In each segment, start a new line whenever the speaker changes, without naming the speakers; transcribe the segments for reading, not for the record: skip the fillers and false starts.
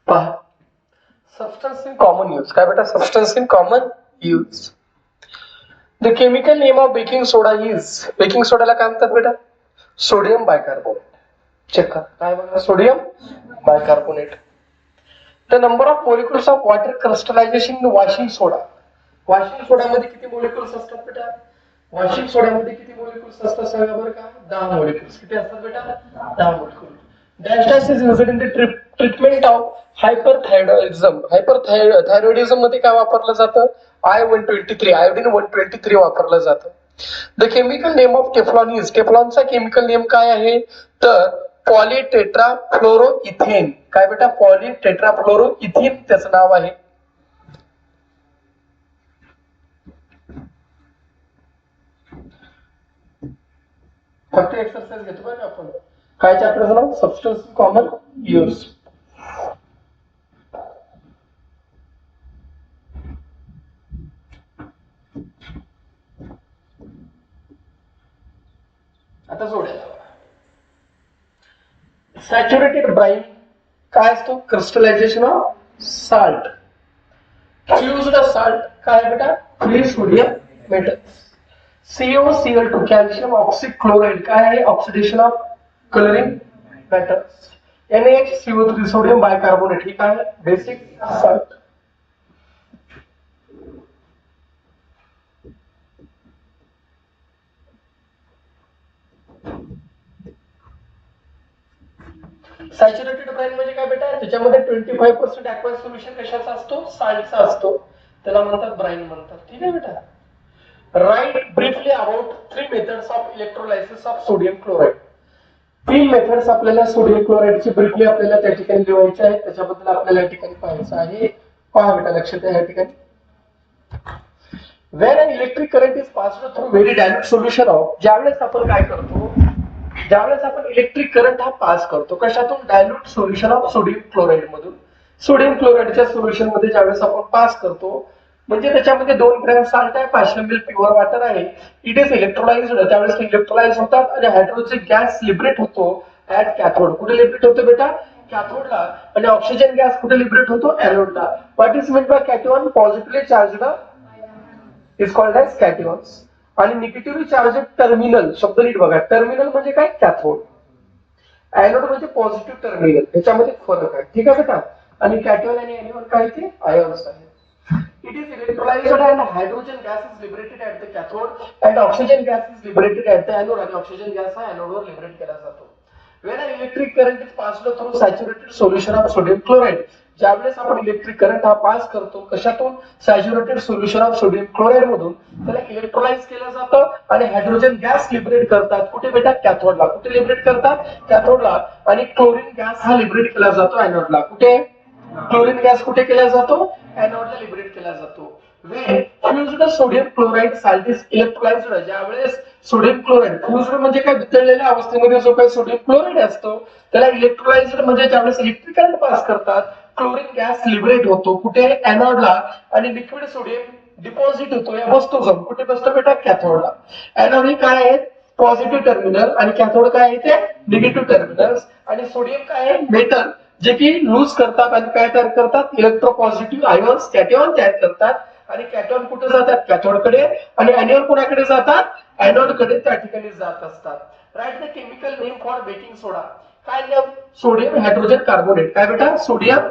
पहा, substance in common use. काय बेटा? Substance in common use. The chemical name of baking soda is. Baking सोडाला काय म्हणतात बेटा? Sodium bicarbonate. चेक कर. काय बघा? Sodium bicarbonate. The number of molecules of water crystallization in washing soda. Washing सोड्यामध्ये किती मॉलिक्युल्स असतात बेटा? वॉशिंग सोड्यामध्ये किती मॉलिक्युल्स असतात सांगा बरं का? 10 मॉलिक्युल्स. किती असतात बेटा? 10 molecules. Dash dash is used in the treatment of hyperthyroidism. Hyperthyroidism मध्ये काय वापरलं जातं? I-123, आयोडीन 123 वापरलं जातं. The chemical name of Teflon is. टेफ्लॉनचा केमिकल नेम काय आहे? तर पॉलिटेट्राफ्लोरोइथेन. काय बेटा? पॉलिटेट्राफ्लोरोइथेन त्याचं नाव आहे. फक्त एक्सरसाइज घेतो बरं आपण. काय चॅप्टर नाव? Substance common use. आता जोड्या. सॅच्युरेटेड ब्राईन काय असतो? Crystallization of salt. Fused salt काय बेटा? Free sodium metals. COCl2 calcium oxychloride काय आहे? Oxidation of colouring metals. NaHCO3 sodium bicarbonate ही काय? Basic salt. सॅच्युरेटेड ब्राईन म्हणजे काय बेटा? त्याच्यामध्ये 25% ॲक्वस सोल्युशन कशाचा असतो? साल्टचा असतो. त्याला म्हणतात ब्राईन म्हणतात. ठीक आहे बेटा. Write briefly about 3 methods of electrolysis of sodium chloride. 3 methods आपल्याला सोडियम क्लोराइडची ब्रीफली आपल्याला त्या ठिकाणी लिहायचे आहेत. त्याच्याबद्दल आपल्याला या ठिकाणी पाहायचं आहे. पहा बेटा, लक्षात आहे या ठिकाणी. When an electric current is passed through very dilute solution of. ज्यावेळेस आपण काय करतो? ज्यावेळेस आपण इलेक्ट्रिक करंट हा पास करतो कशातून? Dilute solution of sodium chloride मधून. सोडियम क्लोराइडच्या सोल्युशन मध्ये ज्यावेळेस आपण पास करतो म्हणजे त्याच्यामध्ये 2 ग्रॅम साल्ट आहे, 500 ml प्युअर वॉटर आहे. It is electrolysed. त्यावेळेस इलेक्ट्रोलाइज होतात आणि हायड्रोजन गॅस लिबरेट होतो ऍट कॅथोड. कुठे लिबरेट होतो बेटा? कॅथोडला. आणि ऑक्सिजन गॅस कुठे लिबरेट होतो? एनोडला. What is mean by cation? Positively charged is called as cations. आणि निगेटिव्हली चार्जड टर्मिनल. शब्द नीट बघा. टर्मिनल म्हणजे काय? कॅथोड. एनोड म्हणजे पॉझिटिव्ह टर्मिनल. याच्यामध्ये फरक आहे. ठीक आहे बेटा. आणि कॅटियन आणि एनिमल काय? ते आयन्स आहे. It is electrolyzed and hydrogen gas is liberated at the cathode and oxygen gas is liberated at the anode. आणि oxygen gas हा anode वर liberate केला जातो. When an electric current is passed through saturated solution of sodium chloride. ज्यावेळेस आपण electric current हा pass करतो कशातून? Saturated solution of sodium chloride मधून. त्याला इलेक्ट्रोलाइज केलं जातं आणि हायड्रोजन गॅस लिबरेट करतात. कुठे बेटा? कॅथोडला. कुठे लिबरेट करतात? कॅथोडला. आणि क्लोरीन गॅस हा लिबरेट केला जातो एनोडला. कुठे? क्लोरीन गॅस कुठे केला जातो? एनोडला लिबरेट केला जातो. When fused sodium chloride salt is electrolyzed. ज्यावेळेस सोडियम क्लोराइड फ्युज्ड म्हणजे काय? वितळलेल्या अवस्थेमध्ये जो काही सोडियम क्लोराइड असतो त्याला इलेक्ट्रोलाइज्ड म्हणजे ज्यावेळेस इलेक्ट्रिक करंट पास करतात क्लोरीन गॅस लिबरेट होतो. कुठे? एनोडला. आणि लिक्विड सोडियम डिपॉझिट होतो. या बसतो जाऊन. कुठे बसतो बेटा? कॅथोडला. एनोड हे काय आहेत? Positive terminal. आणि कॅथोड काय आहे? ते निगेटिव्ह टर्मिनल्स. आणि सोडियम काय आहे? मेटल जे की लूज करतात आणि काय तयार करतात? इलेक्ट्रोपॉझिटिव्ह आयन्स कॅटियन तयार करतात. आणि कॅटॉन कुठे जातात? कॅथोडकडे. आणि एनियन कोणाकडे जातात? एनोडकडे त्या ठिकाणी जात असतात. Right the chemical name for baking soda. काय नेम? Sodium hydrogen carbonate. काय बेटा? Sodium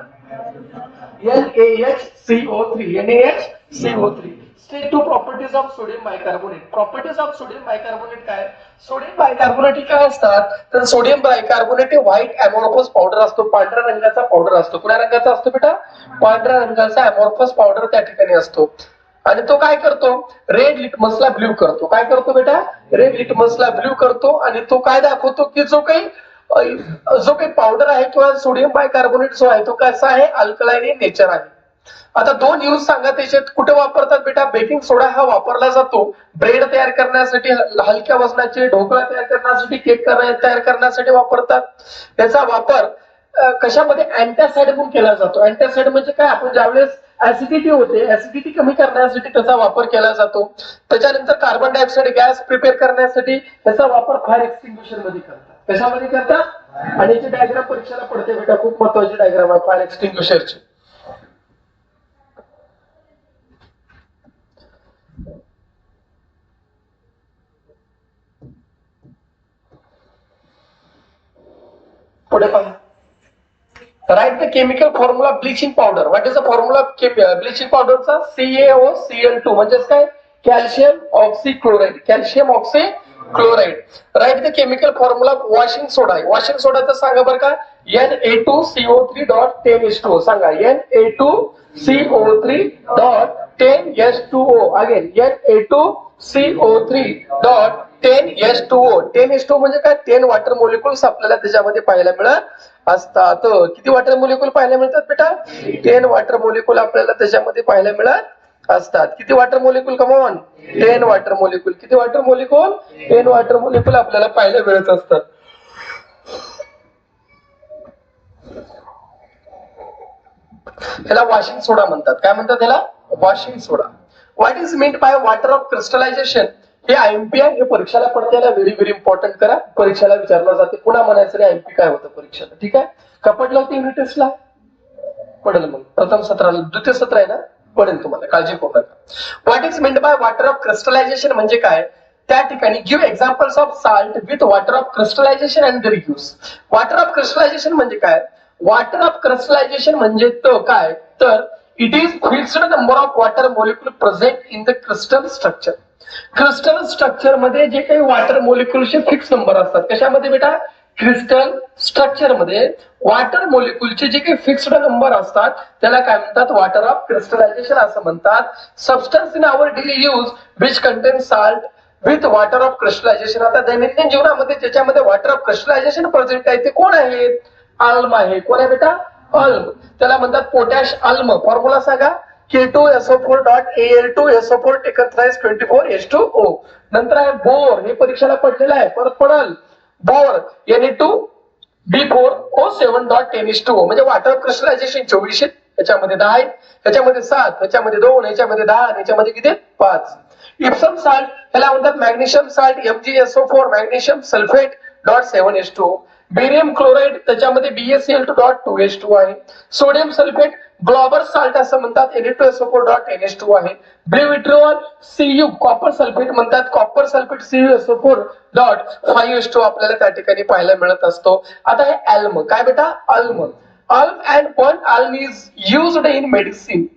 NaHCO3. NaHCO3. State two properties of sodium bicarbonate. Properties of sodium bicarbonate काय? सोडियम बायकार्बोनेट काय असतात? तर सोडियम बायकार्बोनेट हे व्हाईट अमॉर्फस पावडर असतो. पांढऱ्या रंगाचा पावडर असतो. कुठल्या रंगाचा असतो बेटा? पांढऱ्या रंगाचा अमॉर्फस पावडर त्या ठिकाणी असतो. आणि तो काय करतो? रेड लिटमसला ब्ल्यू करतो. काय करतो बेटा? रेड लिटमसला ब्ल्यू करतो. आणि तो काय दाखवतो की जो काही पावडर आहे किंवा सोडियम बायकार्बोनेट जो आहे तो कसा आहे? अल्कलाइन इन नेचर आहे. आता 2 यूज सांगा त्याच्यात. कुठे वापरतात बेटा? बेकिंग सोडा हा वापरला जातो ब्रेड तयार करण्यासाठी, हलक्या वजनाचे ढोकळा तयार करण्यासाठी, केक तयार करण्यासाठी वापरतात. त्याचा वापर कशामध्ये? अँटासाइड म्हणून केला जातो. अँटासाइड म्हणजे काय? आपण ज्यावेळेस ऍसिडिटी होते, ऍसिडिटी कमी करण्यासाठी त्याचा वापर केला जातो. त्याच्यानंतर कार्बन डायऑक्साइड गॅस प्रिपेअर करण्यासाठी त्याचा वापर फायर एक्सटिंग्विशर मध्ये करतात. कशामध्ये करतात? आणि याची डायग्राम परीक्षेला पडते बेटा, खूप महत्वाची डायग्राम आहे फायर एक्सटिंग्विशरची. पुढे पहा. Write the chemical formula bleaching powder. What is the formula bleaching powder चा? CaOCl2 म्हणजेच काय? Calcium oxychloride. Calcium oxychloride. Write the chemical formula washing soda. Washing सोडाचं सांगा बरं का? Na2CO3.10H2O सांगा. Na2CO3.10H2O. Again Na2CO3.10H2O. 10H2O म्हणजे काय? 10 वॉटर मॉलिक्युल्स आपल्याला त्याच्यामध्ये पाहायला मिळत असतात. किती वॉटर मॉलिक्युल पाहायला मिळतात बेटा? 10 वॉटर मॉलिक्युल आपल्याला त्याच्यामध्ये पाहायला मिळत असतात. किती water molecule? Come on, 10 water molecule. किती वॉटर मॉलिक्युल? 10 वॉटर मॉलिक्युल आपल्याला पाहायला मिळत असतात. त्याला वॉशिंग सोडा म्हणतात. काय म्हणतात त्याला? Washing soda. What is meant by water of crystallization? हे आयएमपी आहे, हे परीक्षेला पडते. व्हेरी व्हेरी इम्पॉर्टंट करा, परीक्षेला विचारलं जाते. पुन्हा म्हणायचं आयएमपी काय होतं परीक्षेला. ठीक आहे का? पडलं होतं युनिट टेस्टला? पडेल मग प्रथम सत्राला. द्वितीय सत्र आहे ना, पडेल तुम्हाला, काळजी करू नका. What is meant by water of crystallization म्हणजे काय? त्या ठिकाणी give examples of salt with water of crystallization and their use. Water of crystallization म्हणजे काय? वॉटर ऑफ क्रिस्टलायझेशन म्हणजे तो काय? तर it is fixed number of water molecule present in the crystal structure. Crystal structure मध्ये जे काही water मॉलिक्युलचे fix number असतात. कशामध्ये बेटा? क्रिस्टल स्ट्रक्चर मध्ये वॉटर मॉलिक्युलचे जे काही फिक्स्ड नंबर असतात त्याला काय म्हणतात? वॉटर ऑफ क्रिस्टलायझेशन असं म्हणतात. Substance in our daily use which contain salt with water of crystallization. आता दैनंदिन जीवनामध्ये ज्याच्यामध्ये वॉटर ऑफ क्रिस्टलायझेशन प्रेझेंट आहे ते कोण आहेत? आल्म आहे. कोण आहे बेटा? आल्म. त्याला म्हणतात पोटॅश आल्म. फॉर्म्युला सांगा. K2SO4.Al2SO4 taken thrice 24H2O. नंतर आहे बोर. हे परीक्षेला पडलेलं आहे, परत पडल. बोर Na2B4O7.10H2O म्हणजे वॉटर ऑफ क्रिस्टलायझेशन 24, याच्यामध्ये 10 आहेत, याच्यामध्ये 7, याच्यामध्ये 2, याच्यामध्ये 10 आणि याच्यामध्ये किती? 5. इप्सम साल्ट याला म्हणतात magnesium salt MgSO4 magnesium sulphate .7H2O. Barium chloride त्याच्यामध्ये BaCl2.2H2 आहे. सोडियम सल्फेट ग्लोबल साल्ट असं म्हणतात Na2SO4.NH2 आहे. ब्लू विट्रिऑल Cu कॉपर सल्फेट म्हणतात. कॉपर सल्फेट CuSO4.5H2 आपल्याला त्या ठिकाणी पाहायला मिळत असतो. आता हे अल्म. काय बेटा? Alum. Alum and burn alum is used in medicine.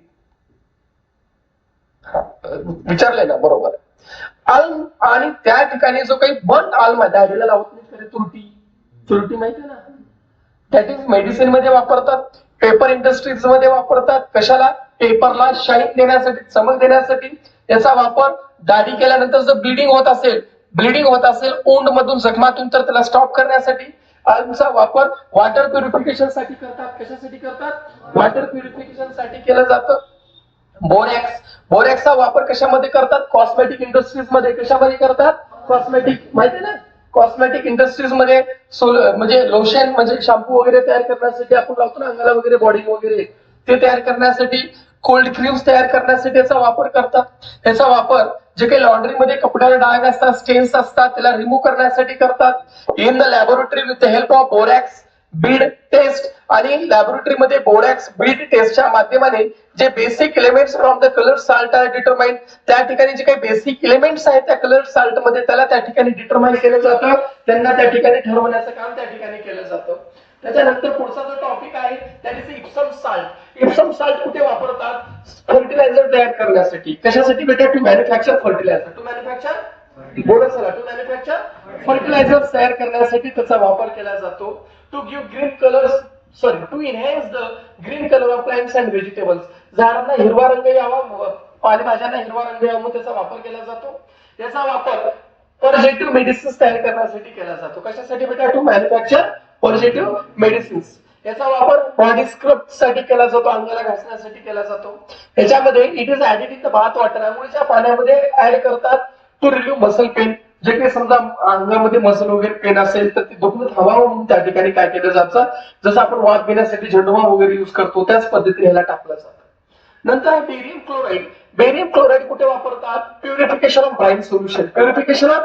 विचारलंय ना? बरोबर. अल्म आणि त्या ठिकाणी जो काही बर्न अल्म आहे दाढीला लावत नाही, तुरटी. तुरटी माहिती ना? दॅट इज मेडिसिन मध्ये वापरतात. पेपर इंडस्ट्रीज मध्ये वापरतात. कशाला? पेपरला शाईन देण्यासाठी, चमक देण्यासाठी. याचा वापर दाढी केल्यानंतर जर ब्लिडिंग होत असेल ओंड मधून, जखमातून, तर त्याला स्टॉप करण्यासाठी. अल्मचा वापर वॉटर प्युरिफिकेशन साठी करतात. कशासाठी करतात? वॉटर प्युरिफिकेशन साठी केलं जातं. बोरॅक्सचा वापर कशामध्ये करतात? कॉस्मेटिक इंडस्ट्रीज मध्ये. कशामध्ये करतात? कॉस्मेटिक. माहिती ना? कॉस्मेटिक इंडस्ट्रीज मध्ये म्हणजे लोशन म्हणजे शॅम्पू वगैरे तयार करण्यासाठी आपण लावतो ना अंगाला वगैरे, बॉडी वगैरे, ते तयार करण्यासाठी, कोल्ड क्रीम्स तयार करण्यासाठी याचा वापर करतात. याचा वापर जे काही लॉन्ड्रीमध्ये कपड्यावर डाग असतात, स्टेन्स असतात, त्याला रिमूव्ह करण्यासाठी करतात. In the laboratory with the help of borax bead test. आणि लॅबोरेटरीमध्ये बोरॅक्स बीड टेस्टच्या माध्यमाने जे basic elements from the colour salt are determined. त्या ठिकाणी जे काही बेसिक एलिमेंट्स आहेत त्या कलर साल्ट मध्ये त्याला त्या ठिकाणी डिटरमाइन केलं जातं. त्यांना त्या ठिकाणी ठरवण्याचं काम त्या ठिकाणी केलं जातं. त्याच्यानंतर पुढचा जो टॉपिक आहे that is Epsom salt. Epsom salt कुठे वापरतात? फर्टिलायझर तयार करण्यासाठी. कशासाठी बेटा? To manufacture fertiliser. To manufacture fertiliser तयार करण्यासाठी त्याचा वापर केला जातो. To give green colours to enhance the green colour of plants and vegetables. झाडांना हिरवा रंग यावा, पालेभाज्यांना हिरवा रंग यावा, त्याचा वापर केला जातो. याचा वापर पॉझिटिव्ह मेडिसिन्स तयार करण्यासाठी केला जातो. कशासाठी बेटा? To manufacture positive medicines. याचा वापर बॉडी स्क्रब साठी केला जातो, अंगाला घासण्यासाठी केला जातो. याच्यामध्ये it is added in the bath water. आंघोळीच्या पाण्यामध्ये ऍड करतात टू रिलीव्ह मसल पेन. जे काही समजा अंगामध्ये मसल वगैरे पेन असेल तर ते दुखणं थांबावं म्हणून त्या ठिकाणी काय केलं जातं? जसं आपण वाफ घेण्यासाठी झेंडूबाम वगैरे युज करतो त्याच पद्धतीने ह्याला टाकलं जातं. नंतर बेरियम क्लोराइड. बेरियम क्लोराइड कुठे वापरतात? Purification of brine solution. Purification of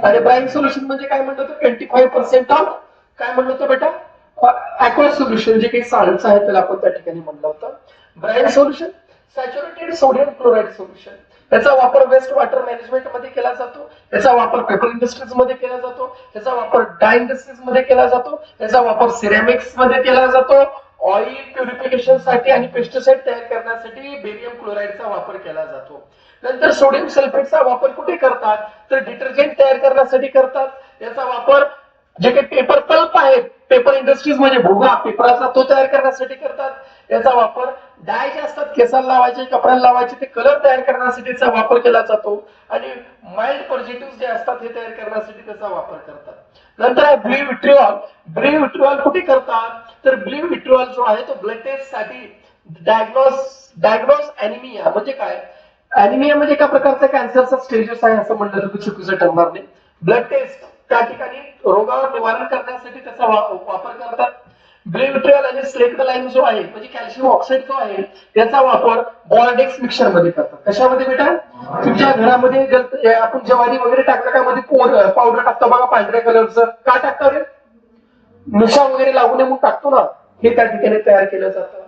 आणि ब्राईन सोल्युशन म्हणजे काय म्हणतो 25% ऑफ काय म्हणलं होतं बेटा aqueous सोल्युशन जे काही साल्ट्स आहे त्याला आपण त्या ठिकाणी म्हणलं होतं brine solution saturated sodium chloride solution याचा वापर वेस्ट वॉटर मॅनेजमेंट मध्ये केला जातो याचा वापर पेपर इंडस्ट्रीज मध्ये केला जातो याचा वापर डाय इंडस्ट्रीज मध्ये केला जातो याचा वापर सिरॅमिक्स मध्ये केला जातो ऑइल प्युरिफिकेशन साठी आणि पेस्टिसाइड तयार करण्यासाठी बेरियम क्लोराईडचा वापर केला जातो नंतर सोडियम सल्फेटचा वापर कुठे करतात तर डिटर्जंट तयार करण्यासाठी करतात याचा वापर जे काही पेपर पल्प आहे पेपर इंडस्ट्रीज म्हणजे भुगा पेपराचा तो तयार करण्यासाठी करतात याचा वापर डाय जे असतात केसाला लावायचे कपड्याला लावायचे ते कलर तयार करण्यासाठीचा वापर केला जातो आणि माइल्ड पर्जेटिव्ह जे असतात हे तयार करण्यासाठी त्याचा वापर करतात नंतर आहे ब्ल्यू विट्रिऑल ब्ल्यू विट्रिऑल कुठे करतात तर ब्ल्यू विट्रिऑल जो आहे तो ब्लड टेस्ट साठी डायग्नोस अॅनिमिया म्हणजे काय अॅनिमिया म्हणजे एका प्रकारचा कॅन्सरचा स्टेजेस आहे असं म्हणलं तर चुकीचं ठरणार नाही ब्लड टेस्ट त्या ठिकाणी रोगावर निवारण करण्यासाठी त्याचा वापर करतात ब्ल्यू विट्रिऑल आणि स्लेक्ट लाईम जो आहे म्हणजे कॅल्शियम ऑक्साईड जो आहे त्याचा वापर बॉर्डेक्स मिक्सर मध्ये करतात कशामध्ये बेटा तुमच्या घरामध्ये आपण ज्वारी वगैरे टाकलं का मध्ये पावडर टाकतो बघा पांढऱ्या कलरचं का टाकतो रे मिशा वगैरे लागू नये म्हणून टाकतो ना हे त्या ठिकाणी तयार केलं जातं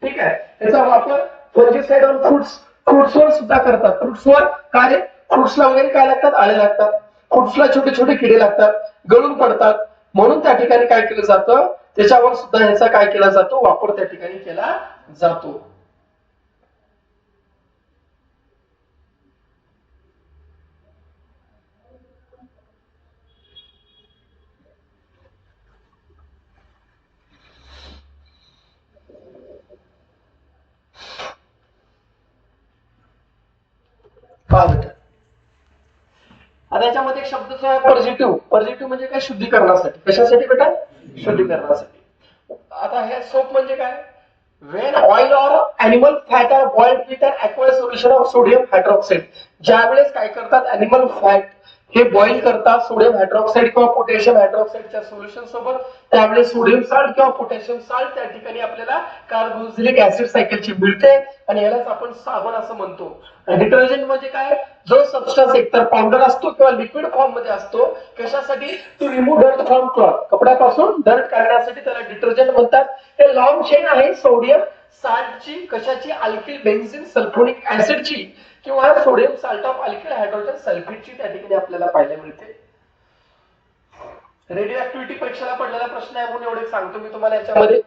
ठीक आहे त्याचा वापर फंजिसाइड ऑन फ्रुट्सवर सुद्धा करतात फ्रुट्सवर काय फ्रुट्सला वगैरे काय लागतात आळे लागतात फ्रुट्सला छोटे छोटे किडे लागतात गळून पडतात म्हणून त्या ठिकाणी काय केलं जातं त्याच्यावर सुद्धा याचा काय केला जातो वापर त्या ठिकाणी केला जातो आता याच्यामध्ये एक शब्द जो आहे पॉझिटिव्ह म्हणजे काय शुद्धीकरणासाठी कशासाठी बेटा शुद्धीकरणासाठी आता हे सोप म्हणजे काय when oil or animal fat are boiled with an aqueous solution of sodium hydroxide ज्यावेळेस काय करतात animal fat हे बॉईल करतात सोडियम हायड्रॉक्साईड किंवा पोटॅशियम हायड्रॉक्साईडच्या सोल्युशन सोबत त्यावेळेस सोडियम साल्ट किंवा पोटॅशियम साल्ट त्या ठिकाणी आपल्याला कार्बोक्सिलिक ऍसिड सायकलची मिळते आणि यालाच आपण साबण असं म्हणतो डिटर्जंट म्हणजे काय जो सबस्टन्स एकतर पावडर असतो किंवा लिक्विड फॉर्म मध्ये असतो कशासाठी to remove dirt from cloth कपड्यापासून डर्ट काढण्यासाठी त्याला डिटर्जंट म्हणतात हे लॉंग चेन आहे सोडियम साल्टची कशाची अल्किल बेन्झिन सल्फोनिक ऍसिडची किंवा sodium salt of alkyl hydrogen सल्फेटची त्या ठिकाणी आपल्याला पाहायला मिळते रेडिओ ऍक्टिव्हिटी परीक्षेला पडलेला प्रश्न आहे म्हणून एवढे सांगतो मी तुम्हाला याच्यामध्ये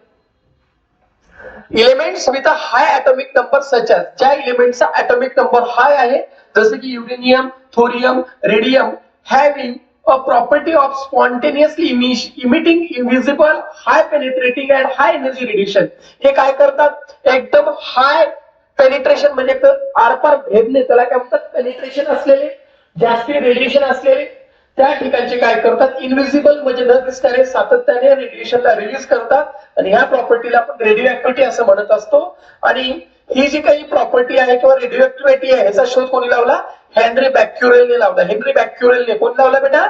elements with a high atomic number such as ज्या एलिमेंटचा ऍटॉमिक नंबर हाय आहे जसे की uranium thorium radium having a property of spontaneously emitting invisible high penetrating and high energy radiation हे काय करतात एकदम हाय पेनिट्रेशन म्हणजे आरपार भेदणे त्याला काय म्हणतात पेनिट्रेशन असलेले जास्ती रेडिएशन असलेले त्या ठिकाणचे काय करतात इनविजिबल म्हणजे न दिसणारे सातत्याने रेडिएशनला रिलीज करतात आणि ह्या प्रॉपर्टीला आपण रेडिओ ऍक्टिव्हिटी असं म्हणत असतो आणि ही जी काही प्रॉपर्टी आहे किंवा रेडिओ ऍक्टिव्हिटी आहे ह्याचा शोध कोणी लावला हेनरी बॅक्युरेलने लावला हेनरी बॅक्युरेलने कोण लावला बेटा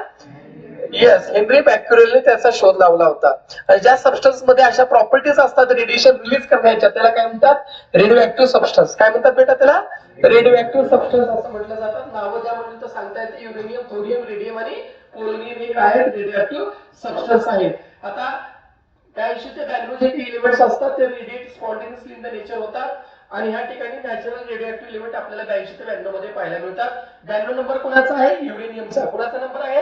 येस हेनरी बॅक्युरेलने त्याचा शोध लावला होता आणि ज्या सबस्टन्स मध्ये अशा प्रॉपर्टीज असतात रेडिएशन रिलीज करण्याच्या त्याला काय म्हणतात रेडिओ ऍक्टिव्ह सबस्टन्स काय म्हणतात बेटा त्याला रेडिओ ऍक्टिव्ह सबस्टन्स असं म्हटलं जातात नावं ज्या म्हणून तर सांगता येते युरेनियम थोरियम रेडियम आणि पोलोनियम हे काय आहेत रेडिओ ऍक्टिव्ह सबस्टन्स आहेत आता त्या 192 जे एलिमेंट्स असतात ते radiate spontaneously in the nature होतात आणि ह्या ठिकाणी नॅचरल रेडिओएक्टिव्ह एलिमेंट आपल्याला 82 ते 92 मध्ये पाहायला मिळतात 92 नंबर कोणाचा आहे युरेनियमचा कोणाचा नंबर आहे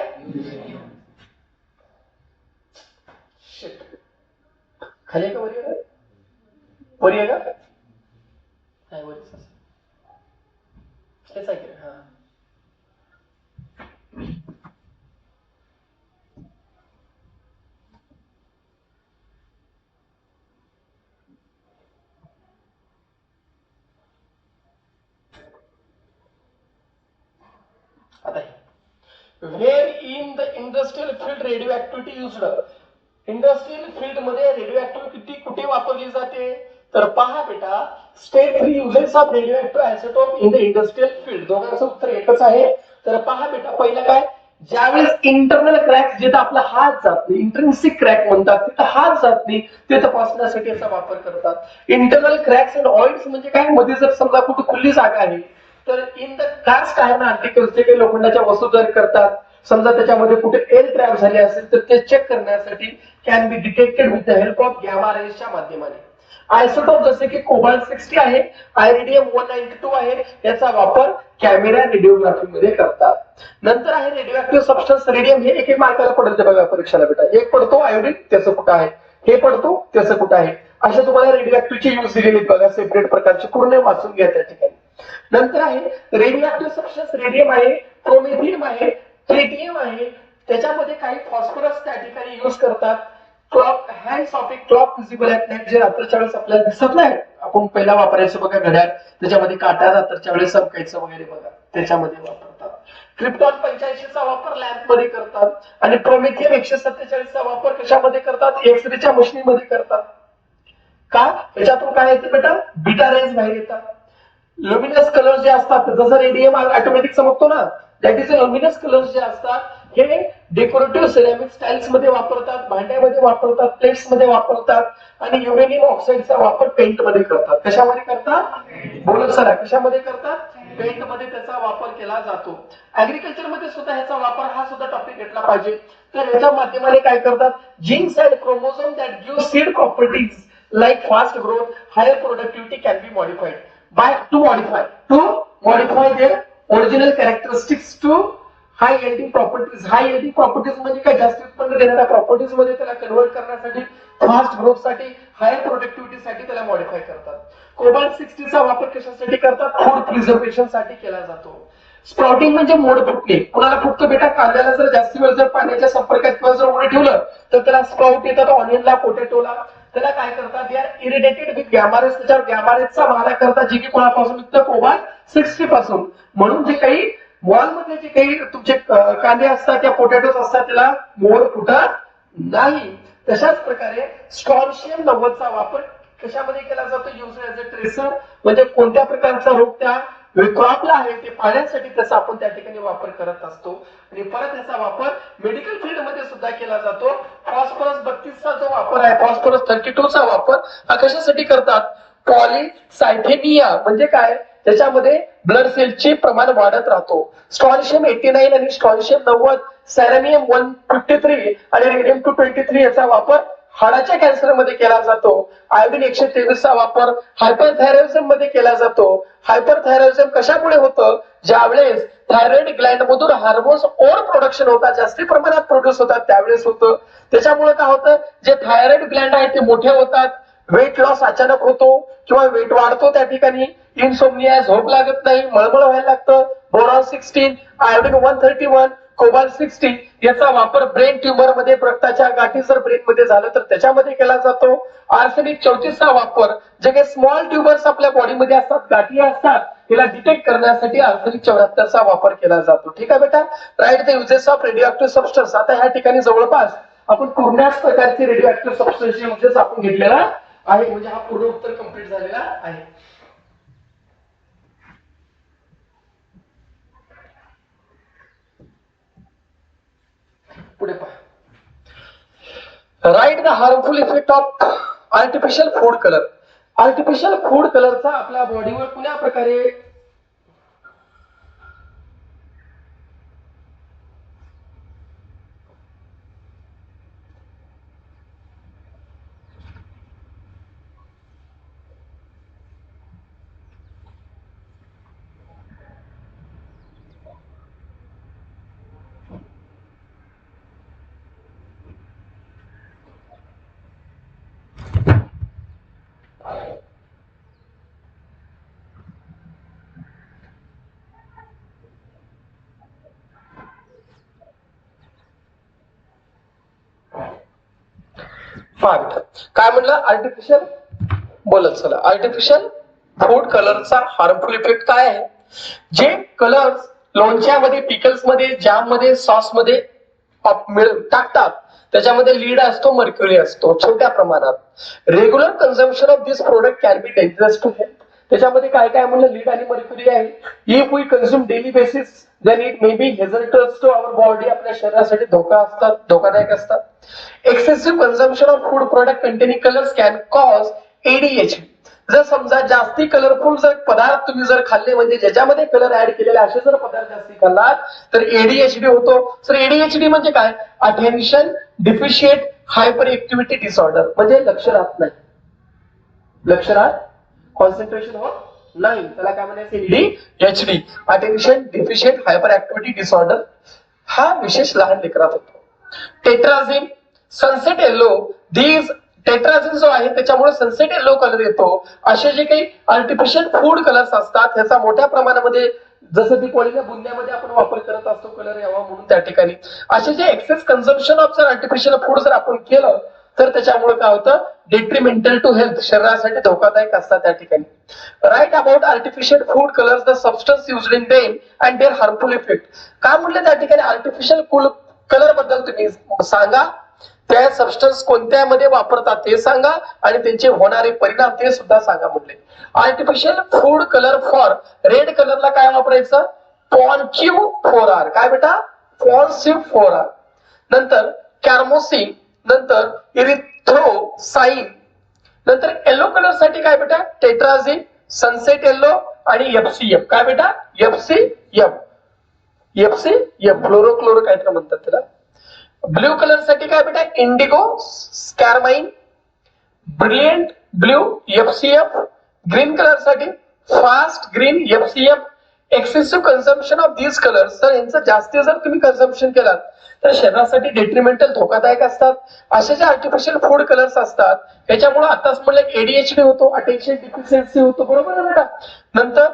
शिट खाली का वरी आहे वरी आहे का नाही वरी हेच आहे हा Where in the industrial field radioactivity used industrial field मध्ये रेडिओ ऍक्टिव्हिटी कुठे वापरली जाते तर पहा बेटा state free uses of radio active isotope in the industrial field दोघांचं उत्तर एकच आहे तर पहा बेटा पहिलं काय ज्यावेळेस इंटरनल क्रॅक जिथे आपला हात जात नाही इंट्रिन्सिक क्रॅक म्हणतात तिथं हात जात नाही ते तपासण्यासाठी याचा वापर करतात इंटरनल क्रॅक्स अँड ऑइल्स म्हणजे काय मध्ये जर समजा कुठे खुली जागा आहे तर in the cast iron articles जे काही लोखंडाच्या वस्तू तयार करतात समजा त्याच्यामध्ये कुठे एअर ट्रॅप झाली असेल तर ते चेक करण्यासाठी can be detected with the help of gamma रेजच्या माध्यमाने. आयसोटोप जसे की कोबाल्ट 60 आहे, आयरिडियम 192 आहे, याचा वापर कॅमेरा रेडिओग्राफी मध्ये करतात. नंतर आहे रेडिओ ऍक्टिव्ह सबस्टन्स रेडियम. हे एक मार्काला पडेल बघा परीक्षेला बेटा. एक पडतो आयोडीन, त्याचं कुठं आहे, हे पडतो त्याचं कुठं आहे, अशा तुम्हाला रेडिओ ऍक्टिव्हचे यूज दिलेले बघा सेपरेट प्रकारचे, पूर्ण वाचून घ्या त्या ठिकाणी. नंतर आहे रेडिओ ऍक्टिव्ह सबस्टन्स रेडियम आहे, प्रोमेथियम आहे, ट्रिटियम आहे. त्याच्यामध्ये काही फॉस्फरस त्या ठिकाणी यूज करतात. Clock hands of a clock visible at night, जे रात्रीच्या वेळेस आपल्याला दिसत नाही, आपण पहिला वापरायचं बघा घड्याळ, त्याच्यामध्ये काटा रात्रीच्या वेळेस चमकायचं वगैरे बघा, त्याच्यामध्ये वापरतात. क्रिप्टॉन 85 चा वापर लॅम्प मध्ये करतात. आणि प्रोमेथियम 147 चा वापर कशामध्ये करतात, एक्सरेच्या मशीनमध्ये करतात. का, त्याच्यातून काय येते बेटा, बीटा रेज बाहेर येतात. लुमिनस कलर जे असतात, जसं रेडियम ऑटोमॅटिक चमकतो ना, दॅट इज लुमिनस कलर जे असतात हे डेकोरेटिव्ह सिरॅमिक स्टाईल्स मध्ये वापरतात, भांड्यामध्ये वापरतात, प्लेट्स मध्ये वापरतात. आणि युरेनियम ऑक्साईडचा वापर पेंट मध्ये करतात. कशामध्ये करतात, बोलत सर, कशामध्ये करतात, पेंट मध्ये त्याचा वापर केला जातो. ऍग्रिकल्चर मध्ये सुद्धा ह्याचा वापर, हा सुद्धा टॉपिक घेतला पाहिजे. तर याच्या माध्यमाने काय करतात, genes and chromosome that give seed properties like fast growth, higher productivity can be modified by to modify their original characteristics to high yielding properties. High yielding properties म्हणजे काय, जास्त उत्पन्न देणाऱ्या प्रॉपर्टीज मध्ये त्याला कन्वर्ट करण्यासाठी, फास्ट ग्रोथ साठी, higher productivity साठी त्याला मॉडिफाय करतात. कोबाल्ट 60 चा वापर कशासाठी करतात, फूड प्रिझर्वेशन साठी केला जातो. स्प्राउटिंग म्हणजे मोड फुटणे. कुणाला फुटतो बेटा, कांद्याला जर जास्त वेळ जर पाण्याच्या संपर्कात किंवा जर उडे ठेवलं तर त्याला स्प्राउट येतात. ऑनियनला, पोटॅटोला त्याला काय करतात, they are irritated with gamma rays. त्याच्यावर गॅमा रेजचा मारा करतात, जे की कोणापासून निघतं, कोबाल्ट 60 पासून. म्हणून जे काही मॉल मध्ये जे काही तुमचे कांदे असतात, त्या पोटॅटोज असतात, त्याला मोड फुटत नाही. तशाच प्रकारे स्ट्रॉन्शियम 90 चा वापर कशामध्ये केला जातो, यूज ऍज अ ट्रेसर. म्हणजे कोणत्या प्रकारचा रोग त्या क्रॉपला आहे ते पाहण्यासाठी त्याचा आपण त्या ठिकाणी वापर करत असतो. आणि परत याचा वापर मेडिकल फील्ड मध्ये सुद्धा केला जातो. फॉस्फरस 32 चा जो वापर आहे, फॉस्फरस 32 चा वापर हा कशासाठी करतात, पॉलिसायथेमिया म्हणजे काय, त्याच्यामध्ये ब्लड सेलचे प्रमाण वाढत राहतो. स्ट्रॉन्शियम 89 आणि स्ट्रॉन्शियम 90, सॅरेनियम 153 आणि रेडियम 223 याचा वापर हाडाच्या कॅन्सर मध्ये केला जातो. आयोडीन 123 चा वापर हायपरथायरॉइडिझम मध्ये केला जातो. हायपरथायरॉइडिझम कशामुळे होतं, ज्यावेळेस थायरॉइड ग्लँड मधून हार्मोन्स ओव्हर प्रोडक्शन होतात, जास्त प्रमाणात प्रोड्यूस होतात, त्यावेळेस होतं. त्याच्यामुळे काय होतं, जे थायरॉइड ग्लँड आहेत ते मोठे होतात, वेट लॉस अचानक होतो किंवा वेट वाढतो त्या ठिकाणी, इन्सोम्निया, झोप लागत नाही, मळमळ व्हायला लागतं. बोरॉन 16, आयोडीन 131, कोबाल्ट 60 याचा वापर ब्रेन ट्युमर मध्ये, रक्ताच्या गाठी जर ब्रेन मध्ये झालं तर त्याच्यामध्ये केला जातो. आर्सेनिक 34 चा वापर, जे काही स्मॉल ट्युमर्स आपल्या बॉडीमध्ये असतात, गाठी असतात, तिला डिटेक्ट करण्यासाठी आर्सेनिक 74 चा वापर केला जातो. ठीक आहे बेटा, write the uses of radio active substance. आता ह्या ठिकाणी जवळपास आपण पूर्णच प्रकारचे रेडिओ ऍक्टिव्ह सबस्टन्सचे युजेस आपण घेतलेला आहे. म्हणजे हा पूर्ण उत्तर कंप्लीट झालेला आहे. पुढे पहा, write the harmful effect of artificial food colour. Artificial food कलरचा आपल्या बॉडीवर कुण्या प्रकारे काय म्हणलं, आर्टिफिशियल बोलत चला, आर्टिफिशियल फूड कलरचा हार्मफुल इफेक्ट काय आहे. जे कलर्स लोणच्यामध्ये, पिकल्स मध्ये, जॅम मध्ये, सॉस मध्ये टाकतात त्याच्यामध्ये लीड असतो, मर्क्युरी असतो छोट्या प्रमाणात. Regular consumption of this product can be dangerous to health. त्याच्यामध्ये काय काय म्हणलं, लीड आणि मर्क्युरी आहे. If we consume daily basis then it may be hazardous to our body. आपल्या शरीरासाठी धोका असतात, धोकादायक असतात. Excessive consumption of food product containing colours can cause ADHD. जर समजा जास्ती कलरफुल जर पदार्थ तुम्ही जर खाल्ले म्हणजे ज्याच्यामध्ये कलर ऍड केलेले असे जर पदार्थ जास्ती खाल्लात तर एडीएचडी होतो. तर एडीएचडी म्हणजे काय? Attention deficit hyper activity disorder, म्हणजे लक्ष राहत नाही, लक्ष राहत कॉन्सन्ट्रेशन होत नाही, त्याला काय म्हणायचं? ADHD, attention deficient hyper activity disorder. हा विशेष लहान लेकरात होतो. टेट्राझिन, सनसेट येलो, दीज टेट्राझिन जो आहे त्याच्यामुळे सनसेट येलो कलर येतो. असे जे काही आर्टिफिशियल फूड कलर्स असतात ह्याचा मोठ्या प्रमाणामध्ये जसं दीपावलीच्या बुंद्यामध्ये आपण वापर करत असतो कलर यावा म्हणून त्या ठिकाणी असे जे एक्सेस कन्झम्पशन ऑफ जर आर्टिफिशियल फूड जर आपण केलं तर त्याच्यामुळे काय होतं? डेट्रिमेंटल टू हेल्थ, शरीरासाठी धोकादायक असतात त्या ठिकाणी. Write about artificial food colours, the substance used in them and their harmful effect. काय म्हटलं त्या ठिकाणी? आर्टिफिशियल कलर बद्दल तुम्ही सांगा, त्या सबस्टन्स कोणत्या मध्ये वापरतात ते सांगा आणि त्यांचे होणारे परिणाम ते सुद्धा सांगा म्हटले. Artificial food colour for red कलरला काय वापरायचं? पॉन्क्यू4R. काय बेटा? पॉन्क्यू4R. नंतर कॅर्मोसिन, नंतर इरिथ्रोसाइन, नंतर येलो कलर साठी काय बेटा? टेट्राझिन, सनसेट येलो आणि एफसीएफ. काय बेटा? एफसीएफ, एफसीएफ फ्लोरोक्लोरो काहीतरी म्हणतात त्याला. ब्ल्यू कलर साठी काय बेटा? Indigo, carmine, brilliant blue, FCF. Green colour साठी fast green, FCF. Excessive consumption of these colours, तर यांचं जास्ती जर तुम्ही कन्झम्पशन केलात तर शरीरासाठी डेट्रिमेंटल धोकादायक असतात. असे जे आर्टिफिशियल फूड कलर्स असतात त्याच्यामुळे आताच म्हणलं एडीएचडी होतो, अटेन्शन डिफिशियन्सी होतो, बरोबर आहे बेटा. नंतर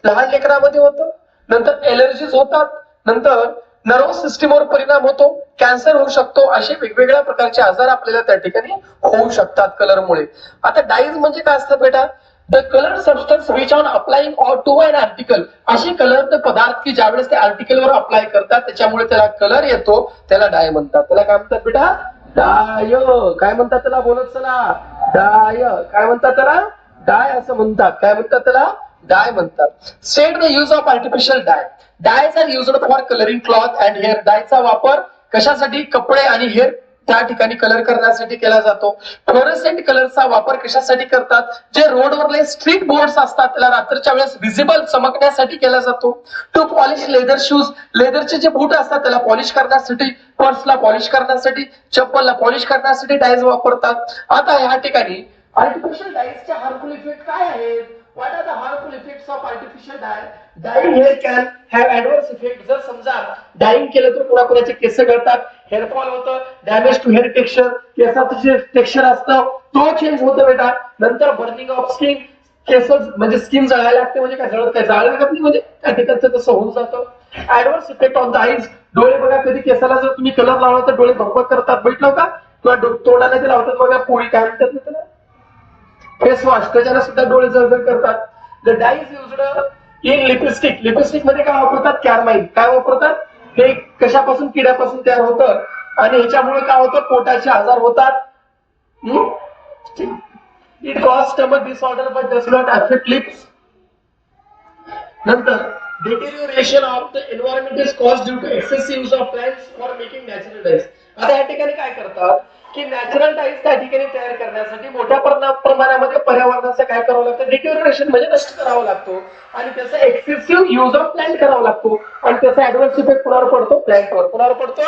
लहान लेकरामध्ये होतं, नंतर एलर्जीज होतात, नंतर नर्वस सिस्टीमवर परिणाम होतो, कॅन्सर होऊ शकतो, असे वेगवेगळ्या प्रकारचे आजार आपल्याला त्या ठिकाणी होऊ शकतात कलरमुळे. आता डाईज म्हणजे काय असतं बेटा? The colour substance which on applying to an article, असे कलर पदार्थ की ज्यावेळेस ते आर्टिकलवर अप्लाय करतात त्याच्यामुळे त्याला कलर येतो, त्याला डाय म्हणतात. त्याला काय म्हणतात बेटा? डाय. काय म्हणतात त्याला? बोलत चला. डाय. काय म्हणतात त्याला? डाय असं म्हणतात. काय म्हणतात त्याला? डाय म्हणतात. State the use of artificial dye. Dyes are used for colouring cloth and hair. डायचा वापर कशासाठी? कपडे आणि हेअर त्या ठिकाणी कलर करण्यासाठी केला जातो. फ्लोरोसेंट कलरचा वापर कशासाठी करतात? जे रोडवरले स्ट्रीट बोर्ड्स असतात त्याला रात्रीच्या वेळेस व्हिजिबल चमकण्यासाठी केला जातो. टू पॉलिश लेदर शूज, लेदरचे जे बूट असतात त्याला पॉलिश करण्यासाठी, पर्सला पॉलिश करण्यासाठी, चप्पलला पॉलिश करण्यासाठी डायज वापरतात. आता ह्या ठिकाणी आर्टिफिशियल डायजचे हार्मफुल इफेक्ट काय आहेत? What are the harmful effects of artificial dye? Dyeing hair can have adverse effect. जर समजा डाईंग केलं तर कोणाकोणाचे केस गळतात, हेअरफॉल होतं, डॅमेज टू हेअर टेक्स्चर, केसाचं जे टेक्स्चर असतं तो चेंज होतो बेटा. नंतर बर्निंग ऑफ स्किन, केस म्हणजे स्किन जळायला लागते, म्हणजे काय जळत काय जाळायला लागत नाही, म्हणजे त्या ठिकाणचं तसं होऊन जातं. Adverse effect on the eyes, डोळे बघा, कधी केसाला जर तुम्ही कलर लावला तर डोळे भरभर करतात, बघितलं का? किंवा तोंडाला ते लावतात बघा, पोळी काय म्हणतात ना त्याला, फेस वॉश, त्याच्याने सुद्धा डोळे जळजळ करतात. The dye is used in lipstick. Lipstick मध्ये काय वापरतात? कॅरमाइन. काय वापरतात? हे कशापासून? किड्यापासून तयार होतं आणि ह्याच्यामुळे काय होतं? पोटाचे आजार होतात. It cause stomach disorder but does not affect lips. नंतर deterioration of the environment is cause due to excessive use of plants for making natural dyes. आता या ठिकाणी काय करतात की नॅचरल डाईज त्या ठिकाणी तयार करण्यासाठी मोठ्या प्रमाणामध्ये पर्यावरणाचं काय करावं लागतं? डिटेरियोरेशन म्हणजे नष्ट करावा लागतो आणि त्याचा एक्सेसिव्ह यूज ऑफ प्लांट करावा लागतो आणि त्याचा ऍडव्हर्स इफेक्ट कुणावर पडतो? प्लांटवर. कुणावर पडतो?